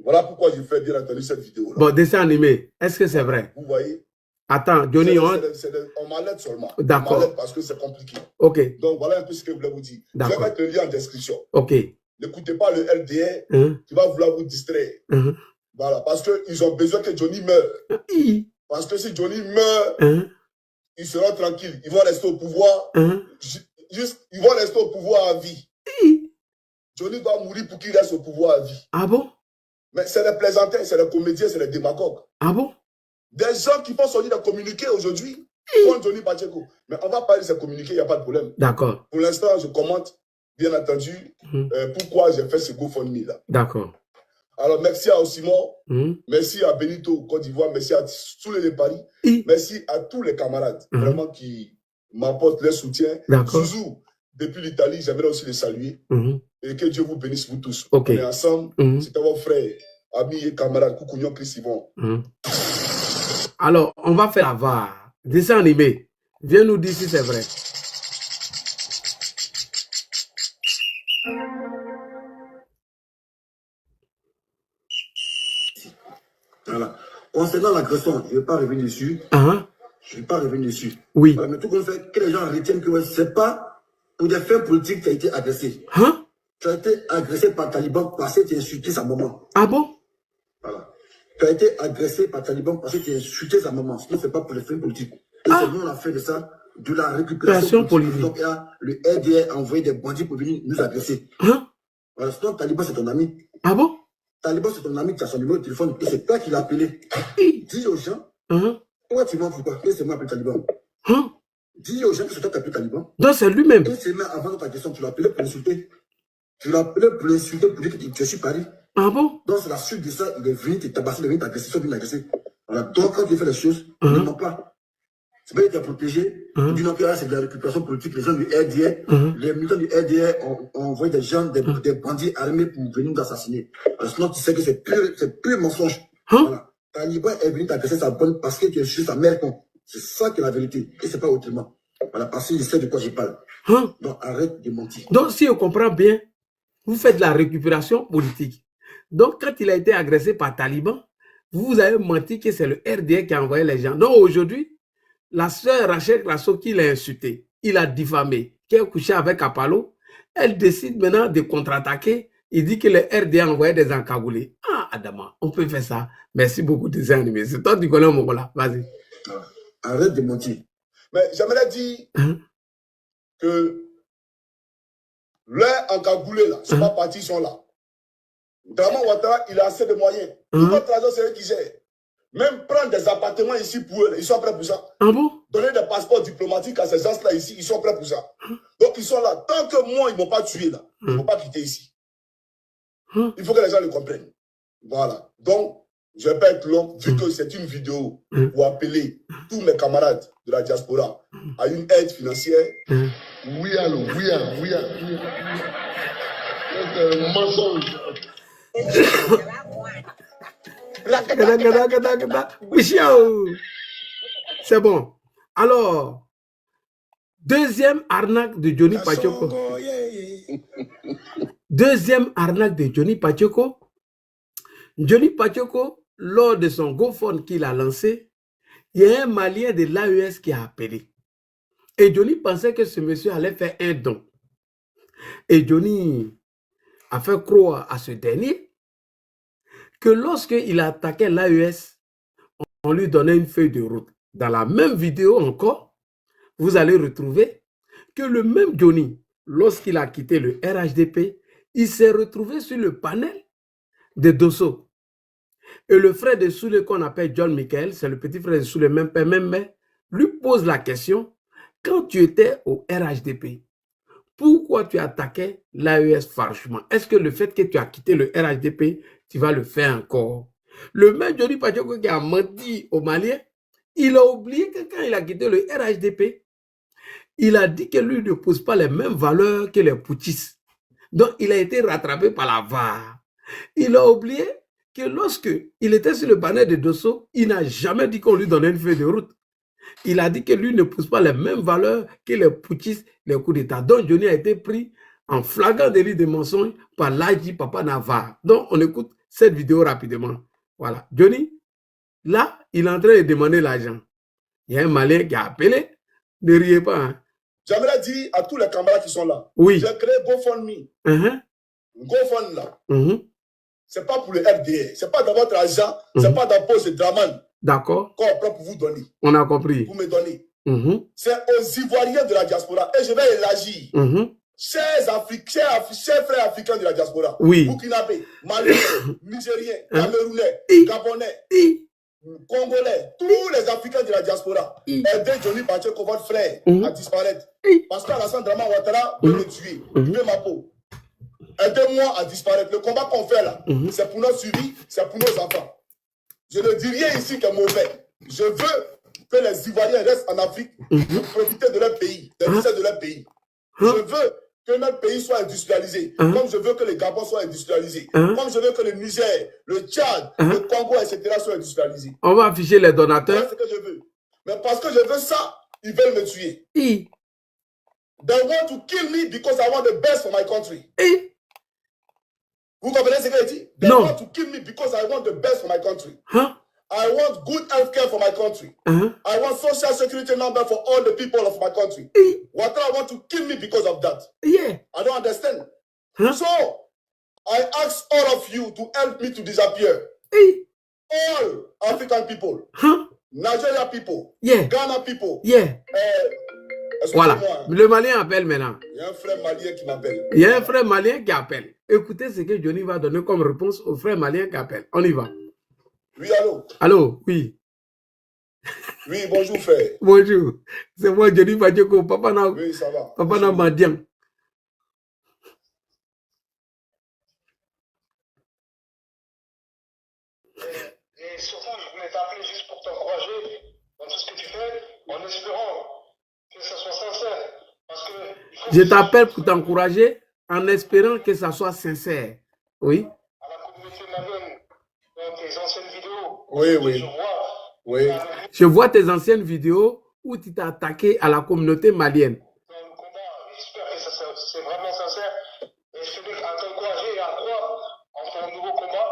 Voilà pourquoi je fais bien entendu cette vidéo-là. Bon, dessin animé, est-ce que c'est vrai? Vous voyez? Attends, Johnny, on m'aide seulement. D'accord. On m'aide parce que c'est compliqué. Ok. Donc, voilà un peu ce que je voulais vous dire. Je vais mettre le lien en description. Ok. N'écoutez pas le LDR qui va vouloir vous distraire. Voilà, parce qu'ils ont besoin que Johnny meure. Parce que si Johnny meurt, ils seront tranquilles. Ils vont rester au pouvoir. Ils vont rester au pouvoir à vie. Johnny doit mourir pour qu'il reste au pouvoir à vie. Ah bon? Mais c'est les plaisantins, c'est les comédiens, c'est les démagogues. Ah bon? Des gens qui font sortir des communiqués aujourd'hui contre Johnny Pacheco. Mais on va parler de ces communiqués, il n'y a pas de problème. D'accord. Pour l'instant, je commente, bien entendu, pourquoi j'ai fait ce GoFundMe là. D'accord. Alors, merci à Osimon, merci à Benito, Côte d'Ivoire, merci à tous les de Paris, merci à tous les camarades, vraiment qui m'apportent leur soutien. Zouzou, depuis l'Italie, j'aimerais aussi les saluer. Et que Dieu vous bénisse, vous tous. Okay. On est ensemble, c'est vos frères, amis et camarades, Koukounion, Chris Yvon. Alors, on va faire la VAR. Dessin animé. Viens nous dire si c'est vrai. Voilà. Concernant l'agression, je ne vais pas revenir dessus. Je ne vais pas revenir dessus. Oui. Voilà, mais tout qu'on fait, que les gens retiennent que ce n'est pas pour des faits politiques que tu as été agressé. Tu as été agressé par Taliban parce que tu as insulté sa maman. Ah bon? Voilà. Tu as été agressé par Taliban parce que tu as insulté sa maman. Ce n'est pas pour les faits politiques. Et c'est nous, on a fait de ça, de la récupération politique. Donc, il y a le RDR a envoyé des bandits pour venir nous agresser. Voilà, sinon, Taliban, c'est ton ami. Ah bon? Taliban, c'est ton ami qui a son numéro de téléphone. Et c'est toi qui l'as appelé. Dis aux gens, pourquoi tu mens, pourquoi? Et c'est moi qui appelle Taliban. Dis aux gens que c'est toi qui appelles Taliban. Donc, c'est lui-même. Et c'est même avant ta question, tu l'as appelé pour l'insulter. Tu l'as appelé pour l'insulter, pour dire que tu es sur Paris. Ah bon? Donc, c'est la suite de ça, il est venu te tabasser, il est venu t'agresser, il est venu t'agresser. Voilà. Donc, quand tu fais les choses, ne mens pas. C'est pas qu'il t'a protégé. Du non, c'est de la récupération politique. Les gens du RDR, les militants du RDR ont envoyé des gens, des bandits armés pour venir nous assassiner. Alors, sinon, tu sais que c'est pur mensonge. Voilà. Taliban est venu t'agresser sa bonne parce que tu es juste sa mère con. C'est ça qui est la vérité. Et c'est pas autrement. Voilà, parce que je sais de quoi je parle. Donc, arrête de mentir. Donc, si on comprend bien, vous faites de la récupération politique. Donc, quand il a été agressé par Taliban, vous avez menti que c'est le RDR qui a envoyé les gens. Donc, aujourd'hui, la sœur Rachel Grasso qui l'a insulté, il a diffamé, qui a couché avec Apollo, elle décide maintenant de contre-attaquer. Il dit que le RDA a envoyé des encagoulés. Ah, Adama, on peut faire ça. Merci beaucoup, des animés. C'est toi qui connais mon là. Vas-y. Arrête de mentir. Mais j'aimerais dire que leurs encagoulés là, c'est pas partis, ils sont là. Draman Ouattara, il a assez de moyens. Tout votre argent, c'est eux qui gèrent. Même prendre des appartements ici pour eux, ils sont prêts pour ça. Ah bon? Donner des passeports diplomatiques à ces gens-là ici, ils sont prêts pour ça. Donc ils sont là. Tant que moi, ils ne m'ont pas tué là, ils ne vont pas quitter ici. Il faut que les gens le comprennent. Voilà. Donc, je vais pas être long, vu que c'est une vidéo pour appeler tous mes camarades de la diaspora à une aide financière. Oui, allô, oui, oui. C'est un mensonge. C'est bon. Alors, deuxième arnaque de Johnny Pacheco. Deuxième arnaque de Johnny Pacheco. Johnny Pacheco, lors de son GoFundMe qu'il a lancé, il y a un Malien de l'AES qui a appelé. Et Johnny pensait que ce monsieur allait faire un don. Et Johnny a fait croire à ce dernier que lorsqu'il attaquait l'AES, on lui donnait une feuille de route. Dans la même vidéo encore, vous allez retrouver que le même Johnny, lorsqu'il a quitté le RHDP, il s'est retrouvé sur le panel de Dosso. Et le frère de Soule qu'on appelle John Michael, c'est le petit frère de Soule, même père, même mère, lui pose la question, quand tu étais au RHDP, pourquoi tu attaquais l'AES farouchement? Est-ce que le fait que tu as quitté le RHDP, tu vas le faire encore? Le même Johnny Pacheco qui a menti aux Maliens, il a oublié que quand il a quitté le RHDP, il a dit que lui ne pose pas les mêmes valeurs que les putschistes. Donc, il a été rattrapé par la VAR. Il a oublié que lorsque il était sur le panel de Dosso, il n'a jamais dit qu'on lui donnait une feuille de route. Il a dit que lui ne pousse pas les mêmes valeurs que les putschistes, les coups d'État. Donc, Johnny a été pris en flagrant délit de mensonge par l'Aji Papa Navarre. Donc, on écoute cette vidéo rapidement. Voilà. Johnny, là, il est en train de demander l'argent. Il y a un Malien qui a appelé. Ne riez pas. Hein. J'aimerais dire à tous les camarades qui sont là. Oui. J'ai créé GoFundMe. GoFundMe là. C'est pas pour le RDA. C'est pas dans votre argent. C'est pas dans poche de Draman. D'accord. Qu'on prend pour vous donner. On a compris. Vous me donnez. C'est aux Ivoiriens de la diaspora. Et je vais élargir. chers frères africains de la diaspora, Oui. Burkinabé, Maliens, Nigériens, Camerounais, Gabonais, Congolais, tous les Africains de la diaspora, aidez Johnny Pacheco, votre frère, à disparaître. Parce qu'Alassane Draman Ouattara veut me tuer, il veut ma peau. Aidez-moi à disparaître. Le combat qu'on fait là, c'est pour nos suivis, c'est pour nos enfants. Je ne dis rien ici qui est mauvais. Je veux que les Ivoiriens restent en Afrique pour profiter de leur pays, des richesses de leur pays. Je veux que notre pays soit industrialisé, comme je veux que les Gabon soient industrialisés, comme je veux que le Niger, le Tchad, le Congo, etc. soient industrialisés. On va afficher les donateurs. Voilà ce que je veux. Mais parce que je veux ça, ils veulent me tuer. They want to kill me because I want the best for my country. Vous comprenez ce que je dis? They want to kill me because I want the best for my country. I want good health care for my country. I want social security number for all the people of my country. Ouattara want to kill me because of that. I don't understand. So, I ask all of you to help me to disappear. All African people, Nigeria people, Ghana people. Voilà, le Malien appelle maintenant. Il y a un frère malien qui m'appelle. Il y a un frère malien qui appelle. Écoutez ce que Johnny va donner comme réponse au frère malien qui appelle. On y va. Oui, allô? Allô, oui. Oui, bonjour frère. Bonjour. C'est moi, Johnny Pacheco. Papa n'a oui, ça va. Papa n'a Madian. Et surtout, je voulais t'appeler juste pour t'encourager dans tout ce que tu fais, en espérant que ça soit sincère. Parce que je t'appelle pour t'encourager en espérant que ça soit sincère. Oui. À la communauté malienne, dans tes anciennes vidéos, oui. Je vois tes anciennes vidéos où tu t'es attaqué à la communauté malienne. Dans le combat, j'espère que c'est vraiment sincère. Et je tenais à t'encourager et à croire en ton nouveau combat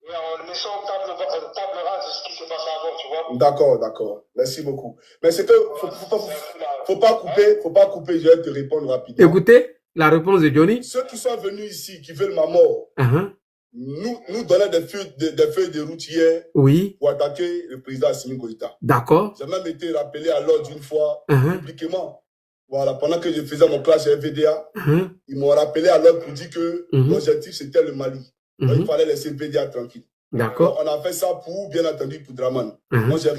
et en laissant table rase de ce qui s'est passé avant, tu vois. D'accord. Merci beaucoup. Mais c'est que faut pas couper, je vais te répondre rapidement. Écoutez la réponse de Johnny. Ceux qui sont venus ici, qui veulent ma mort, nous donnaient des feuilles de route hier pour attaquer le président Assimi Goïta. D'accord. J'ai même été rappelé à l'ordre une fois, publiquement. Voilà, pendant que je faisais mon clash FVDA, ils m'ont rappelé à l'ordre pour dire que l'objectif c'était le Mali. Donc, il fallait laisser VDA tranquille. D'accord. On a fait ça pour, bien entendu, pour Draman. Moi, j'ai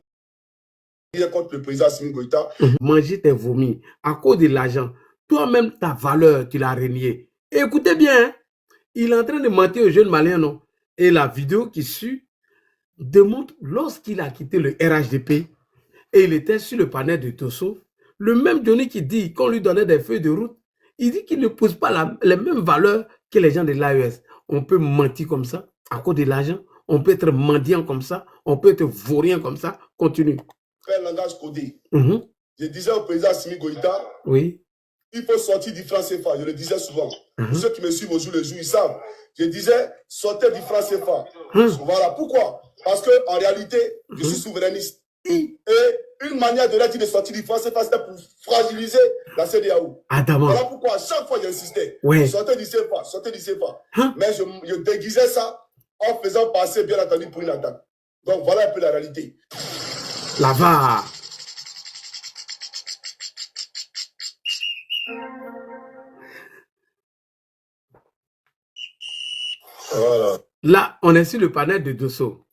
rien contre le président Assimi Goïta. Manger tes vomis à cause de l'argent. Toi-même, ta valeur, tu l'as reniée. Écoutez bien, hein? Il est en train de mentir aux jeunes Maliens, non? Et la vidéo qui suit démontre lorsqu'il a quitté le RHDP et il était sur le panel de Dosso, le même Johnny qui dit qu'on lui donnait des feuilles de route, il dit qu'il ne pose pas les mêmes valeurs que les gens de l'AES. On peut mentir comme ça à cause de l'argent, on peut être mendiant comme ça, on peut être vaurien comme ça. Continue. Faire langage codé. Je disais au président Assimi Goïta, il faut sortir du franc CFA. Je le disais souvent. Pour ceux qui me suivent au jour le jour, ils savent. Je disais, sortez du franc CFA. Voilà. Pourquoi? Parce qu'en réalité, je suis souverainiste. Et une manière de l'être de sortir du franc CFA, c'était pour fragiliser la CEDEAO. Voilà pourquoi à chaque fois j'insistais. Sortez du CFA, sortez du CFA. Mais je déguisais ça en faisant passer, bien entendu, pour une attaque. Donc voilà un peu la réalité. Là-bas. Voilà. Là, on est sur le panel de Dosso.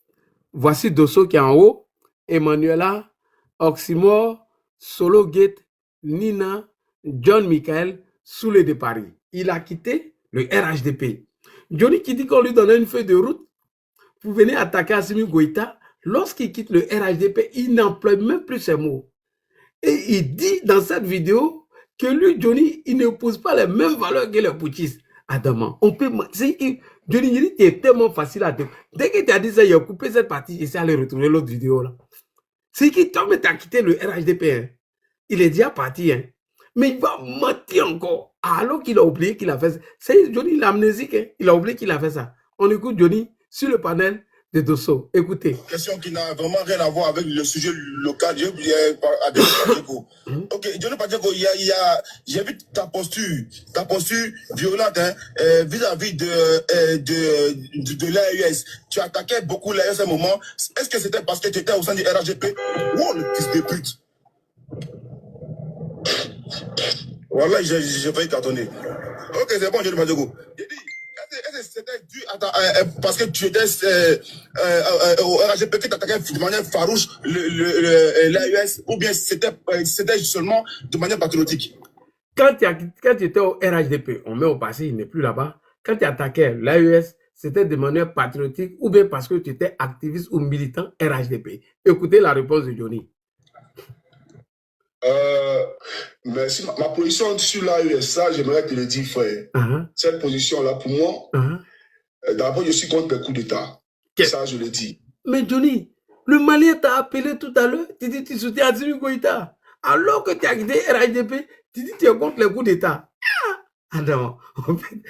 Voici Dosso qui est en haut. Emmanuela, Oxymore, Solo Gate, Nina, John Michael, Soulé de Paris. Il a quitté le RHDP. Johnny qui dit qu'on lui donnait une feuille de route pour venir attaquer Assimi Goïta. Lorsqu'il quitte le RHDP, il n'emploie même plus ces mots. Et il dit dans cette vidéo que lui, Johnny, il ne pose pas les mêmes valeurs que les putschistes. Adamant, on peut... Johnny, tu es tellement facile à dire. Dès que tu as dit ça, il a coupé cette partie, j'essaie d'aller retrouver l'autre vidéo là. C'est que toi, tu as quitté le RHDP. Hein. Il est déjà parti. Hein. Mais il va mentir encore. Alors qu'il a oublié qu'il a fait ça. C'est Johnny l'amnésique. Hein. Il a oublié qu'il a fait ça. On écoute Johnny sur le panel de Dosso. Écoutez. Question qui n'a vraiment rien à voir avec le sujet local. Ok, Johnny Pacheco, j'ai vu ta posture violente vis-à-vis de l'AES. Tu attaquais beaucoup l'AES à un moment. Est-ce que c'était parce que tu étais au sein du RHDP? Oh, le fils de pute. Voilà, j'ai failli cartonner. Ok, c'est bon, Johnny Pacheco. J'ai dit, est-ce que c'était dû parce que tu étais au RHDP que tu attaquais de manière farouche l'AES, ou bien c'était seulement de manière patriotique? Quand tu étais au RHDP, on met au passé, il n'est plus là-bas. Quand tu attaquais l'AES, c'était de manière patriotique ou bien parce que tu étais activiste ou militant RHDP. Écoutez la réponse de Johnny. Mais si ma position sur l'AES, ça, j'aimerais te le dire, frère. Cette position-là, pour moi, d'abord, je suis contre le coup d'État. Ça, je le dis. Mais Johnny, le Malien t'a appelé tout à l'heure, tu dis que tu soutiens Assimi Goïta. Alors que tu as quitté RHDP, tu dis que tu es contre le coup d'État. Ah non, en fait...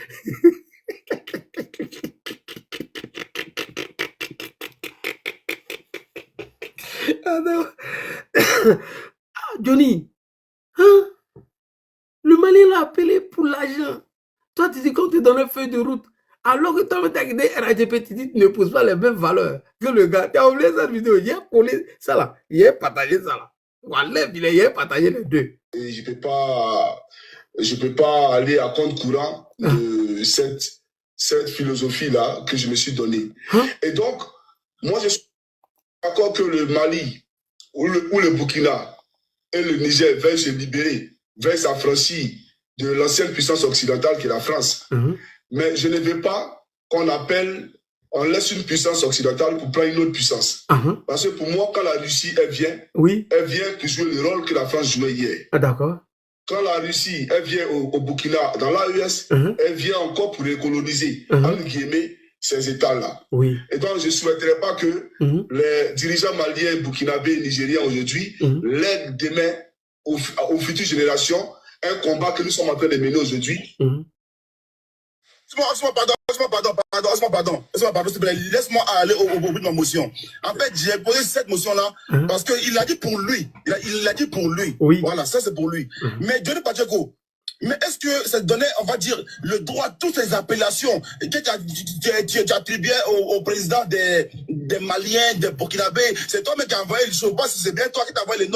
Ah non. Johnny, hein? Le Malien l'a appelé pour l'argent. Toi, tu dis qu'on te donne un feuille de route. Alors que toi, tu as quitté RHDP, tu dis que tu ne poses pas les mêmes valeurs que le gars. Tu as oublié cette vidéo. Il a collé ça là. Il a partagé ça là. Il a partagé les deux. Et je peux pas aller à compte courant de cette philosophie-là que je me suis donnée. Et donc, moi, je suis d'accord que le Mali ou le Burkina et le Niger veulent se libérer, veulent s'affranchir de l'ancienne puissance occidentale qui est la France. Mais je ne veux pas on laisse une puissance occidentale pour prendre une autre puissance. Parce que pour moi, quand la Russie, elle vient pour jouer le rôle que la France jouait hier. Ah, d'accord. Quand la Russie, elle vient au Burkina, dans l'AES, elle vient encore pour recoloniser, entre guillemets, ces États-là. Et donc, je ne souhaiterais pas que les dirigeants maliens, burkinabés, nigériens aujourd'hui lèguent demain aux futures générations un combat que nous sommes en train de mener aujourd'hui. Laisse-moi aller au bout de ma motion. En fait, j'ai posé cette motion-là parce qu'il a dit pour lui. Il a dit pour lui. Voilà, ça c'est pour lui. Mais Johnny Pacheco, mais est-ce que ça donnait, on va dire, le droit à toutes ces appellations que tu attribuais au président des Maliens, des Burkinabés? C'est toi même qui a envoyé, je ne sais pas si c'est bien toi qui as envoyé le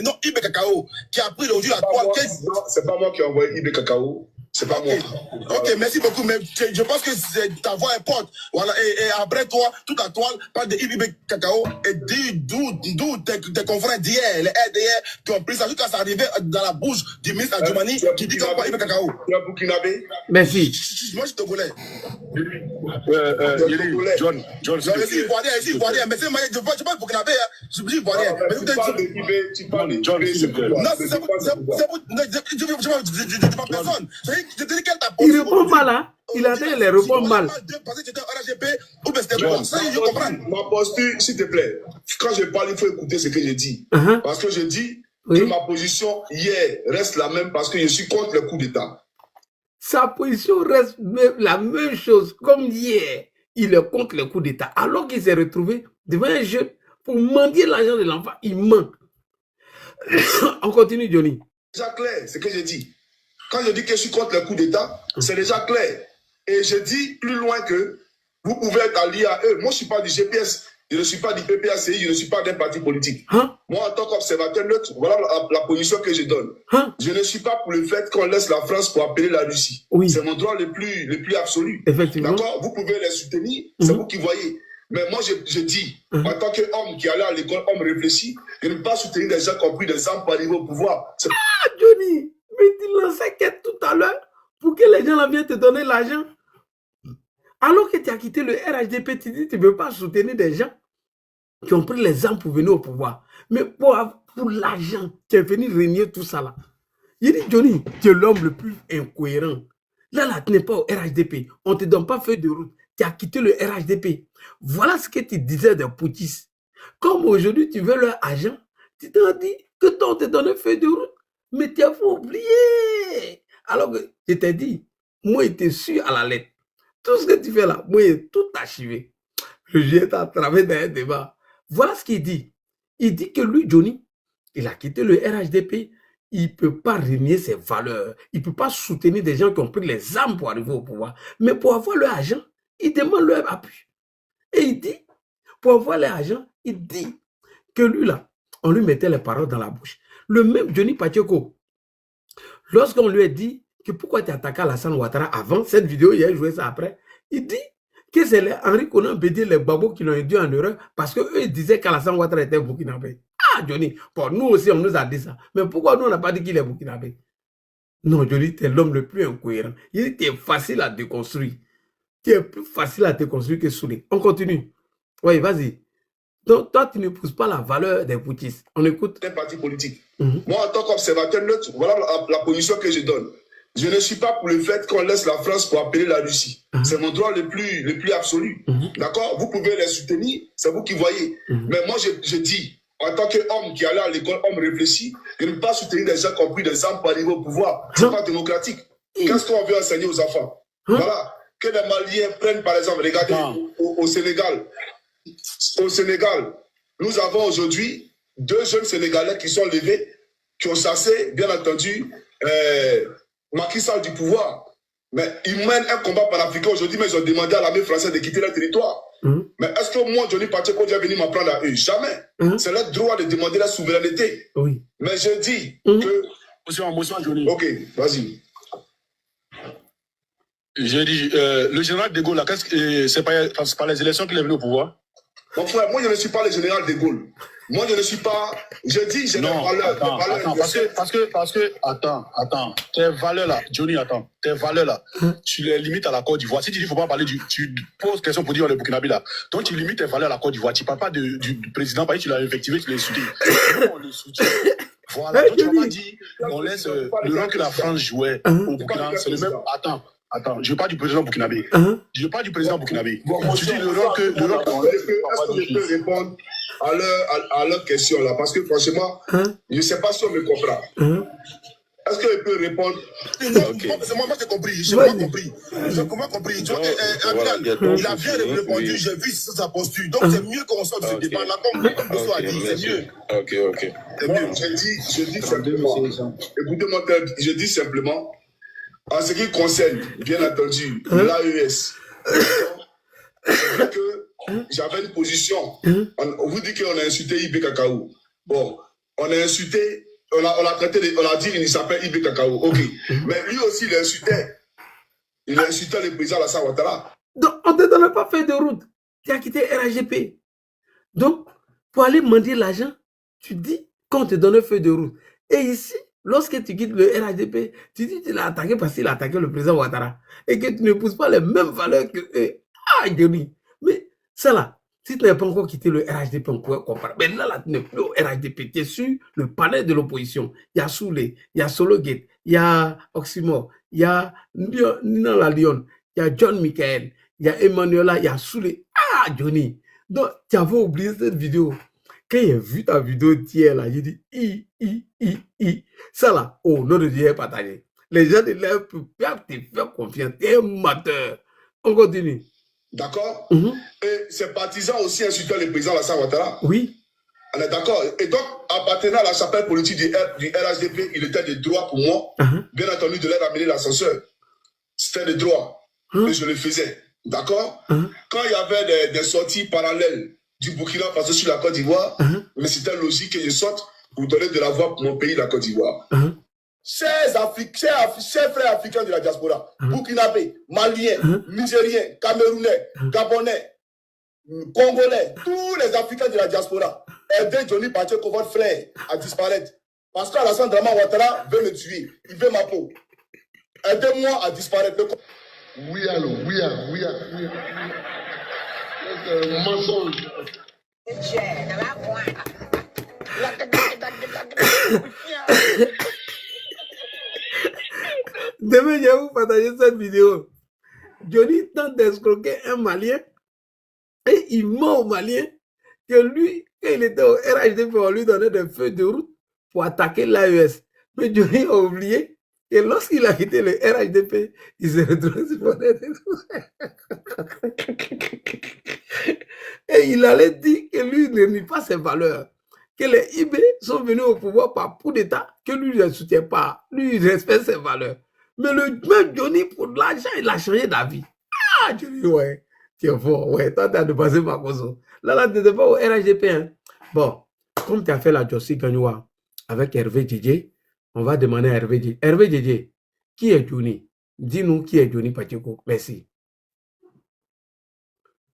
nom Ibe Kakao, qui a pris aujourd'hui la droite. Non, c'est pas moi qui ai envoyé Ibe Kakao. C'est pas moi. Ok, merci beaucoup, mais je pense que ta voix est porte. Voilà, et après toi, toute la toile parle de Ibe Kakao et d'où tes confrères d'hier, les RDR qui ont pris ça jusqu'à s'arriver dans la bouche du ministre Adjoumani qui dit qu'on parle Ibe Kakao. Tu es burkinabé? Merci. Moi, je te connais. John. Je suis ivoirien, mais c'est moi, je parle burkinabé, je suis ivoirien. Tu parles de John. Non, c'est pas personne. Il répond mal, hein? Il a dit, il répond mal. Ma posture, s'il te plaît, quand je parle, il faut écouter ce que je dis. Parce que je dis que ma position hier reste la même parce que je suis contre le coup d'État. Sa position reste la même chose comme hier. Il est contre le coup d'État. Alors qu'il s'est retrouvé devant un jeune pour mendier l'argent de l'enfant. Il ment. On continue, Johnny. C'est déjà clair ce que je dis. Quand je dis que je suis contre le coup d'État, c'est déjà clair. Et je dis plus loin que vous pouvez être allié à eux. Moi, je ne suis pas du GPS, je ne suis pas du PPACI, je ne suis pas d'un parti politique. Moi, en tant qu'observateur neutre, voilà la position que je donne. Je ne suis pas pour le fait qu'on laisse la France pour appeler la Russie. C'est mon droit le plus absolu. D'accord? Vous pouvez les soutenir, c'est vous qui voyez. Mais moi, je dis, en tant qu'homme qui allait à l'école, homme réfléchi, je ne peux pas soutenir des gens qui ont pris des armes pour arriver au pouvoir. Ah, Johnny! Mais tu lançais quête tout à l'heure pour que les gens là viennent te donner l'argent. Alors que tu as quitté le RHDP, tu dis que tu ne veux pas soutenir des gens qui ont pris les armes pour venir au pouvoir. Mais pour l'argent, tu es venu régner tout ça là. Il dit, Johnny, tu es l'homme le plus incohérent. Là, tu n'es pas au RHDP. On ne te donne pas feuille de route. Tu as quitté le RHDP. Voilà ce que tu disais des poutistes. Comme aujourd'hui, tu veux leur argent, tu t'en dis que toi, on te donne feuille de route. Mais tu as oublié. Alors que je t'ai dit, moi, j'étais sûr à la lettre. Tout ce que tu fais là, moi, j'ai tout archivé. Le jeu est à travers d'un débat. Voilà ce qu'il dit. Il dit que lui, Johnny, il a quitté le RHDP. Il ne peut pas renier ses valeurs. Il ne peut pas soutenir des gens qui ont pris les armes pour arriver au pouvoir. Mais pour avoir leur argent, il demande leur appui. Et il dit, pour avoir leur argent, il dit que lui, là, on lui mettait les paroles dans la bouche. Le même Johnny Pacheco, Lorsqu'on lui a dit que pourquoi tu attaqué Alassane Ouattara avant, cette vidéo, il a joué ça après, il dit que c'est les Henri Konan Bédié, les babos qui l'ont induit en erreur parce qu'eux ils disaient qu'Alassane Ouattara était burkinabé. Ah, Johnny, bon, nous aussi, on nous a dit ça. Mais pourquoi nous, on n'a pas dit qu'il est burkinabé? Non, Johnny, tu es l'homme le plus incohérent. Il dit que tu es facile à déconstruire. Tu es plus facile à déconstruire que Soulé. On continue. Oui, vas-y. Donc, toi, tu ne pousses pas la valeur des boutistes. On écoute. Un parti politique. Moi, en tant qu'observateur neutre, voilà la position que je donne. Je ne suis pas pour le fait qu'on laisse la France pour appeler la Russie. C'est mon droit le plus absolu. D'accord? Vous pouvez les soutenir, c'est vous qui voyez. Mais moi, je dis, en tant qu'homme qui allait à l'école, homme réfléchi, de ne pas soutenir des gens qui ont pris des armes pour arriver au pouvoir. C'est pas démocratique. Qu'est-ce qu'on veut enseigner aux enfants? Voilà. Que les Maliens prennent, par exemple, regardez, au Sénégal. Au Sénégal, nous avons aujourd'hui 2 jeunes Sénégalais qui sont levés, qui ont chassé, bien entendu, Macky Sall du pouvoir. Mais ils mènent un combat panafricain aujourd'hui, mais ils ont demandé à l'armée française de quitter leur territoire. Mais est-ce que moi, Johnny Pacheco, je vais venir m'en prendre à eux? Jamais. C'est leur droit de demander la souveraineté. Oui. Mais je dis que... Motion, Johnny. Ok, vas-y. J'ai dit, le général de Gaulle, c'est pas les élections qu'il est venu au pouvoir? Mon frère, moi je ne suis pas le général de Gaulle. Moi je ne suis pas. Je dis, j'ai des valeurs. Attends. Tes valeurs là, Johnny, attends. Tes valeurs là, tu les limites à la Côte d'Ivoire. Si tu dis qu'il ne faut pas parler tu poses question pour dire le Burkinabé là. Donc tu limites tes valeurs à la Côte d'Ivoire. Tu ne parles pas du président, parce que tu l'as effectivé, tu l'as soutenu. On le soutient. Voilà. Donc tu ne vas pas dire qu'on laisse le rôle que la France jouait au Burkina. C'est le même. Attends, je ne veux pas du président burkinabé. Je ne veux pas du président burkinabé. Tu dis le rôle que... Est-ce que je peux répondre à leur question là? Parce que franchement, je ne sais pas si on me comprend. Est-ce que je peux répondre? C'est moi qui ai compris. J'ai pas compris. J'ai comment compris. Tu vois, il a bien répondu. J'ai vu sa posture. Donc c'est mieux qu'on sorte de ce débat là. Comme Bosso a dit, c'est mieux. Ok. C'est mieux. Je dis simplement. Écoutez-moi, je dis simplement. En ce qui concerne, bien entendu, l'AES, c'est vrai que j'avais une position. On vous dit qu'on a insulté Ibé Cacao. Bon, on a insulté, on a traité, on a dit qu'il s'appelle Ibé Cacao. Ok. Mais lui aussi, il insultait. Il insultait le président Alassane Ouattara. Donc, on ne te donne pas fait de route. Tu as quitté RAGP. Donc, pour aller mendier l'argent, tu dis qu'on te donne feu de route. Et ici, lorsque tu quittes le RHDP, tu dis que tu l'as attaqué parce qu'il a attaqué le président Ouattara et que tu ne pousses pas les mêmes valeurs que eux. Ah, Johnny. Mais ça là, si tu n'as pas encore quitté le RHDP, on pourrait comparer. Mais là, tu n'es plus au RHDP, tu es sur le panel de l'opposition. Il y a Soulé, il y a Sologate, il y a Oxymore, il y a Nina Lalion, il y a John Michael, il y a Emmanuela, il y a Soulé. Ah, Johnny. Donc, tu avais oublié cette vidéo. Quand j'ai vu ta vidéo d'hier, là, j'ai dit, ça là, oh, nom de Dieu est partagé. Les gens ne peuvent te faire confiance. Tu es un mateur. On continue. D'accord? Et ses partisans aussi insultaient le président Alassane Ouattara. Oui. On est d'accord. Et donc, appartenant à la chapelle politique du RHDP, il était de droit pour moi, bien entendu, de leur amener l'ascenseur. C'était de droit. Et je le faisais. D'accord? Quand il y avait des sorties parallèles du Burkina Faso sur la Côte d'Ivoire, mais c'était logique que je sorte pour donner de la voix pour mon pays, la Côte d'Ivoire. Chers frères africains de la diaspora, Burkinabé, Maliens, Nigériens, Camerounais, Gabonais, Congolais, tous les Africains de la diaspora, aidez Johnny Pacheco, votre frère, à disparaître. Parce qu'Alassane Ouattara veut me tuer, il veut ma peau. Aidez-moi à disparaître. Oui, mensonge. Demain, je vais vous partager cette vidéo. Johnny tente d'escroquer un Malien et il ment au Malien que lui, quand il était au RHDP, on lui donnait des feux de route pour attaquer l'AES. Mais Johnny a oublié que lorsqu'il a quitté le RHDP, il s'est retrouvé sur et il allait dire que lui ne nie pas ses valeurs. Que les IB sont venus au pouvoir par coup d'État, que lui ne soutient pas. Lui, il respecte ses valeurs. Mais le même Johnny, pour l'argent, il a changé d'avis. Ah, Johnny, ouais, tu es fort, ouais, toi, tu as dépassé ma cause. Là, tu n'étais pas au RHGP. Hein. Bon, comme tu as fait la Jossi Gagnoua avec Hervé Didier, On va demander à Hervé Djedje. Hervé Djedje, qui est Johnny? Dis-nous qui est Johnny Pacheco. Merci.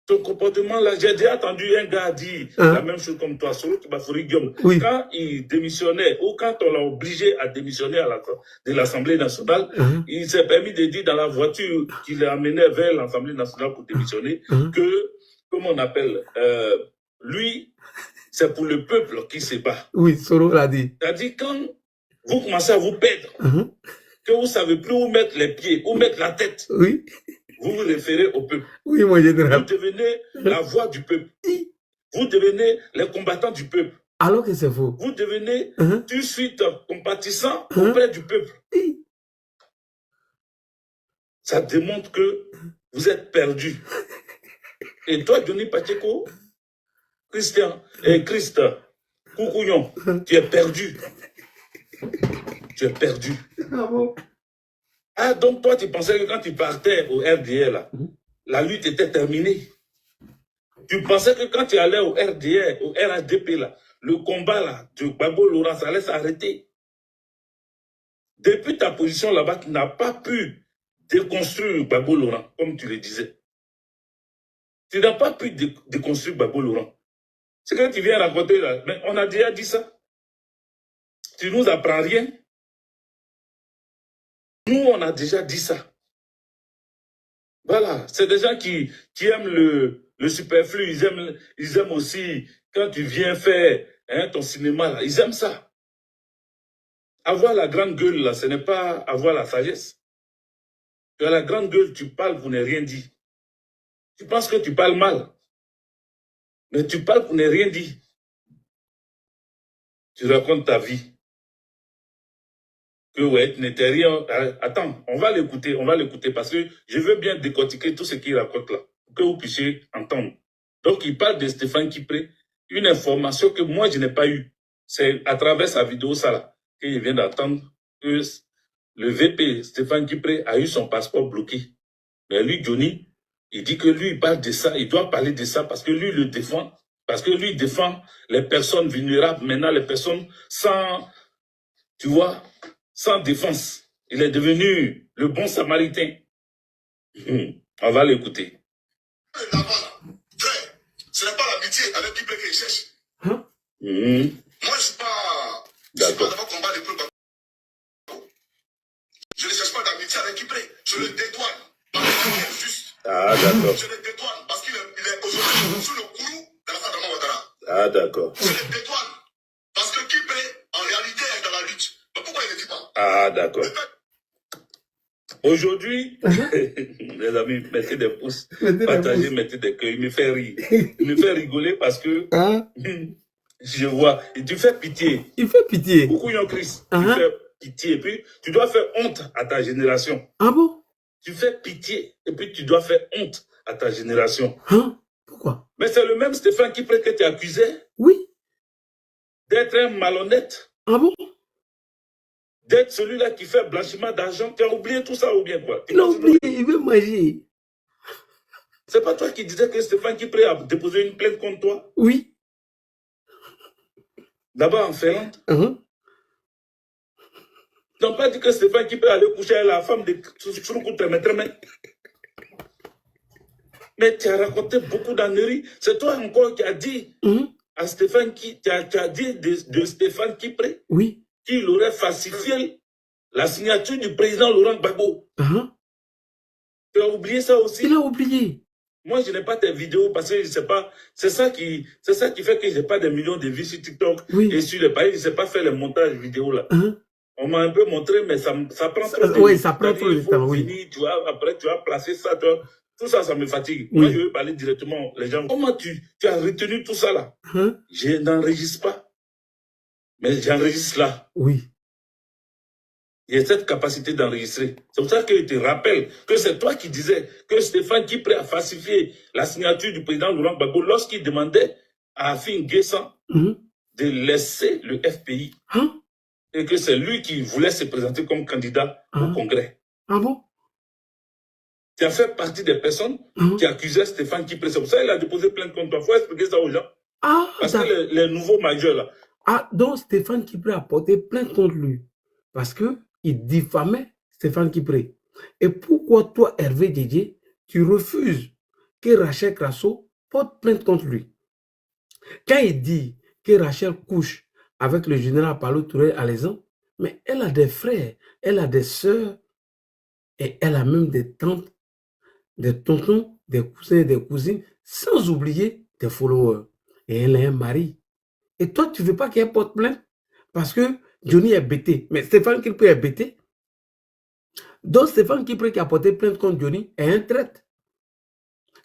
Ton comportement là, j'ai déjà entendu un gars dire la même chose comme toi, Soro Kibafori Guillaume. Oui. Quand il démissionnait ou quand on l'a obligé à démissionner de l'Assemblée nationale, il s'est permis de dire dans la voiture qu'il l'amenait vers l'Assemblée nationale pour démissionner que, comme on appelle, lui, c'est pour le peuple qui se bat. Oui, Soro l'a dit. C'est-à-dire quand vous commencez à vous perdre, que vous ne savez plus où mettre les pieds, où mettre la tête. Oui. Vous vous référez au peuple. Oui, mon général. Vous devenez la voix du peuple. Vous devenez les combattants du peuple. Alors que c'est faux. Vous devenez tout de suite compatissant auprès du peuple. Ça démontre que vous êtes perdu. Et toi, Johnny Pacheco, Christ, Koukouillon, tu es perdu. Tu es perdu. Ah, donc toi, tu pensais que quand tu partais au RDR, là, la lutte était terminée. Tu pensais que quand tu allais au RDR, au RHDP, là, le combat là, de Gbagbo Laurent, ça allait s'arrêter. Depuis ta position là-bas, tu n'as pas pu déconstruire Gbagbo Laurent, comme tu le disais. Tu n'as pas pu déconstruire Gbagbo Laurent. C'est quand tu viens raconter là, mais on a déjà dit ça. Tu nous apprends rien. Nous, on a déjà dit ça. Voilà, c'est des gens qui aiment le superflu, ils aiment aussi, quand tu viens faire ton cinéma, là, ils aiment ça. Avoir la grande gueule, là, ce n'est pas avoir la sagesse. Tu as la grande gueule, tu parles pour ne rien dire. Tu penses que tu parles mal, mais tu parles pour ne rien dire. Tu racontes ta vie. Que ouais, tu n'étais rien. Attends, on va l'écouter parce que je veux bien décortiquer tout ce qu'il raconte là, pour que vous puissiez entendre. Donc, il parle de Stéphane Kipré, une information que moi, je n'ai pas eue. C'est à travers sa vidéo, ça là, qu'il vient d'entendre que le VP, Stéphane Kipré, a eu son passeport bloqué. Mais lui, Johnny, il dit que lui, il parle de ça, il doit parler de ça parce que lui, il le défend. Parce que lui, il défend les personnes vulnérables, maintenant les personnes sans, tu vois, sans défense. Il est devenu le bon samaritain. On va l'écouter. Frère, ce n'est pas l'amitié avec qui qu'il cherche. Moi, je ne suis pas d'abord combat des peuples. Je ne cherche pas d'amitié avec Kipré. Je le dédouane. Parce qu'il est juste. Ah, d'accord. Je le dédouane parce qu'il est aujourd'hui sous le courroux d'Alassane Ouattara. Ah, d'accord. Je le dédouane parce que Kipré, en réalité, est dans la lutte. Mais pourquoi il ne dit pas? Ah, d'accord. Aujourd'hui, les amis, mettez des pouces, partagez, mettez des cœurs. Il me fait rire. Il me fait rigoler parce que je vois. Et tu fais pitié. Il fait pitié. Beaucoup yon Chris. Tu fais pitié. Et puis, tu dois faire honte à ta génération. Ah bon? Tu fais pitié. Et puis, tu dois faire honte à ta génération. Pourquoi? Mais c'est le même Stéphane Kipré que tu accusais. Oui. D'être un malhonnête. Ah bon? D'être celui-là qui fait blanchiment d'argent. Tu as oublié tout ça ou bien quoi? Il a oublié, il veut manger. C'est pas toi qui disais que Stéphane Kipré a déposé une plainte contre toi? Oui. D'abord en Finlande. Tu n'as pas dit que Stéphane Kipré allait coucher avec la femme de Soukoutremetreme. Mais tu as raconté beaucoup d'anneries. C'est toi encore qui as dit à Stéphane tu as dit de Stéphane Kipré. Oui. Qu'il aurait falsifié la signature du président Laurent Gbagbo. Tu as oublié ça aussi? Il a oublié. Moi, je n'ai pas tes vidéos parce que je ne sais pas. C'est ça qui fait que je n'ai pas des millions de vues sur TikTok et sur les pages. Je ne sais pas faire les montages vidéo là. On m'a un peu montré, mais ça prend trop de temps. Oui, ça prend trop de temps, oui. Finir, après, tu vas placer ça. Tout ça, ça me fatigue. Moi, je veux parler directement les gens. Comment tu as retenu tout ça là? Je n'enregistre pas. Mais j'enregistre là. Oui. Il y a cette capacité d'enregistrer. C'est pour ça que je te rappelle que c'est toi qui disais que Stéphane Kipré a falsifié la signature du président Laurent Gbagbo lorsqu'il demandait à Afin Guessan de laisser le FPI. Et que c'est lui qui voulait se présenter comme candidat au Congrès. Ah bon? Tu as fait partie des personnes qui accusaient Stéphane Kipré. C'est pour ça qu'il a déposé plainte contre toi. Il faut expliquer ça aux gens. Parce que les nouveaux majeurs là. Ah, donc Stéphane Kipré a porté plainte contre lui. Parce qu'il diffamait Stéphane Kipré. Et pourquoi toi, Hervé Didier, tu refuses que Rachel Crasso porte plainte contre lui? Quand il dit que Rachel couche avec le général Paolo Touré Alezan, mais elle a des frères, elle a des sœurs, et elle a même des tantes, des tontons, des cousins et des cousines, sans oublier des followers. Et elle a un mari. Et toi, tu ne veux pas qu'elle porte plainte parce que Johnny est bêté. Mais Stéphane Kipré est bêté. Donc Stéphane Kipré qui a porté plainte contre Johnny est un traître.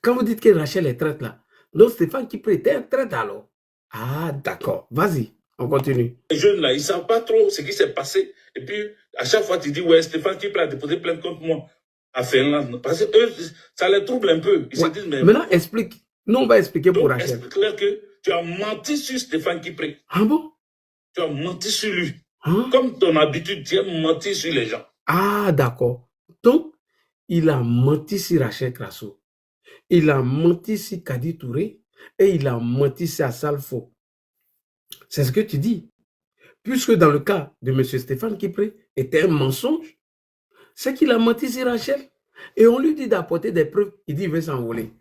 Quand vous dites que Rachel est traître là, donc Stéphane Kipré était un traître alors. Ah d'accord, vas-y, on continue. Les jeunes là, ils ne savent pas trop ce qui s'est passé. Et puis, à chaque fois, tu dis, ouais, Stéphane Kipré a déposé plainte contre moi à Finlande. Parce que eux, ça les trouble un peu. Ils se disent, mais... Maintenant, explique. Nous, on va expliquer pour Rachel. Explique-leur que tu as menti sur Stéphane Kipré. Ah bon? Tu as menti sur lui. Hein? Comme ton habitude, tu as menti sur les gens. Ah, d'accord. Donc, il a menti sur Rachel Crasso. Il a menti sur Kadi Touré et il a menti sur Assal Fo. C'est ce que tu dis. Puisque dans le cas de M. Stéphane Kipré était un mensonge, c'est qu'il a menti sur Rachel. Et on lui dit d'apporter des preuves. Il dit, il veut s'envoler.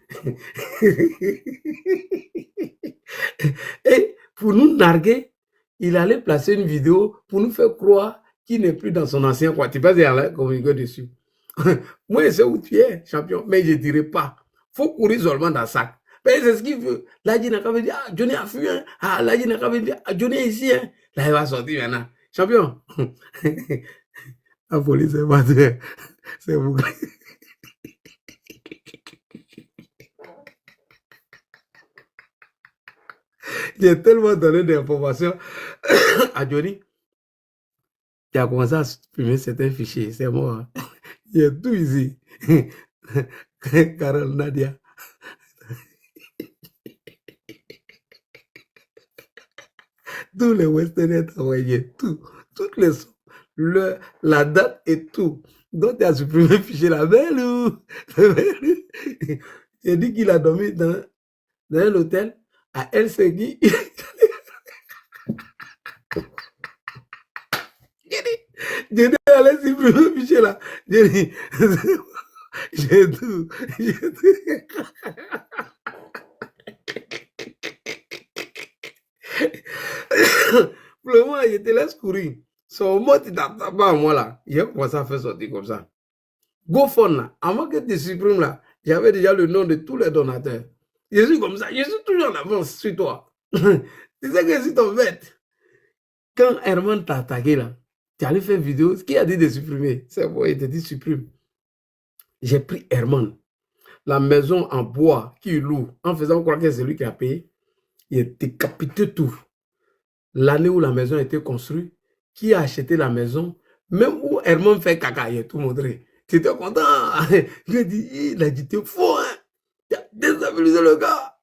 Et pour nous narguer, il allait placer une vidéo pour nous faire croire qu'il n'est plus dans son ancien coin. Tu passes là, communiquer dessus. Moi, je sais où tu es, champion, mais je ne dirai pas. Il faut courir seulement dans le sac. Mais c'est ce qu'il veut. Là, il n'a qu'à dire, ah, Johnny a fui. Hein. Ah, là, il n'a qu'à dire, ah, Johnny est ici. Hein. Là, il va sortir maintenant. Champion. La police, c'est pas vrai. C'est vous. J'ai tellement donné d'informations à Johnny. Tu as commencé à supprimer certains fichiers. C'est moi. Il y a tout ici. Carole Nadia. Tous les westerners envoyés, tout. Toutes les sons. La date et tout. Donc, tu as supprimé le fichier là. J'ai dit qu'il a dormi dans un hôtel à Helsinki. J'ai dit, allez supprimer le fichier là. J'ai dit, j'ai tout. Pour le moment, je te laisse courir. Son mot, tu t'attends pas à moi là. J'ai commencé à faire sortir comme ça. GoFund là, avant que tu supprimes là, j'avais déjà le nom de tous les donateurs. Je suis comme ça, je suis toujours en avance sur toi. Tu sais que c'est ton bête. Quand Herman t'a attaqué là, tu allais faire vidéo, ce qu'il a dit de supprimer, c'est bon, il t'a dit supprime. J'ai pris Herman, la maison en bois qu'il loue, en faisant croire que c'est lui qui a payé, il a décapité tout. L'année où la maison a été construite, qui a acheté la maison, même où Herman fait caca, il a tout montré. Tu étais content? Il a dit, t'es fou, hein? Tu as déstabilisé le gars.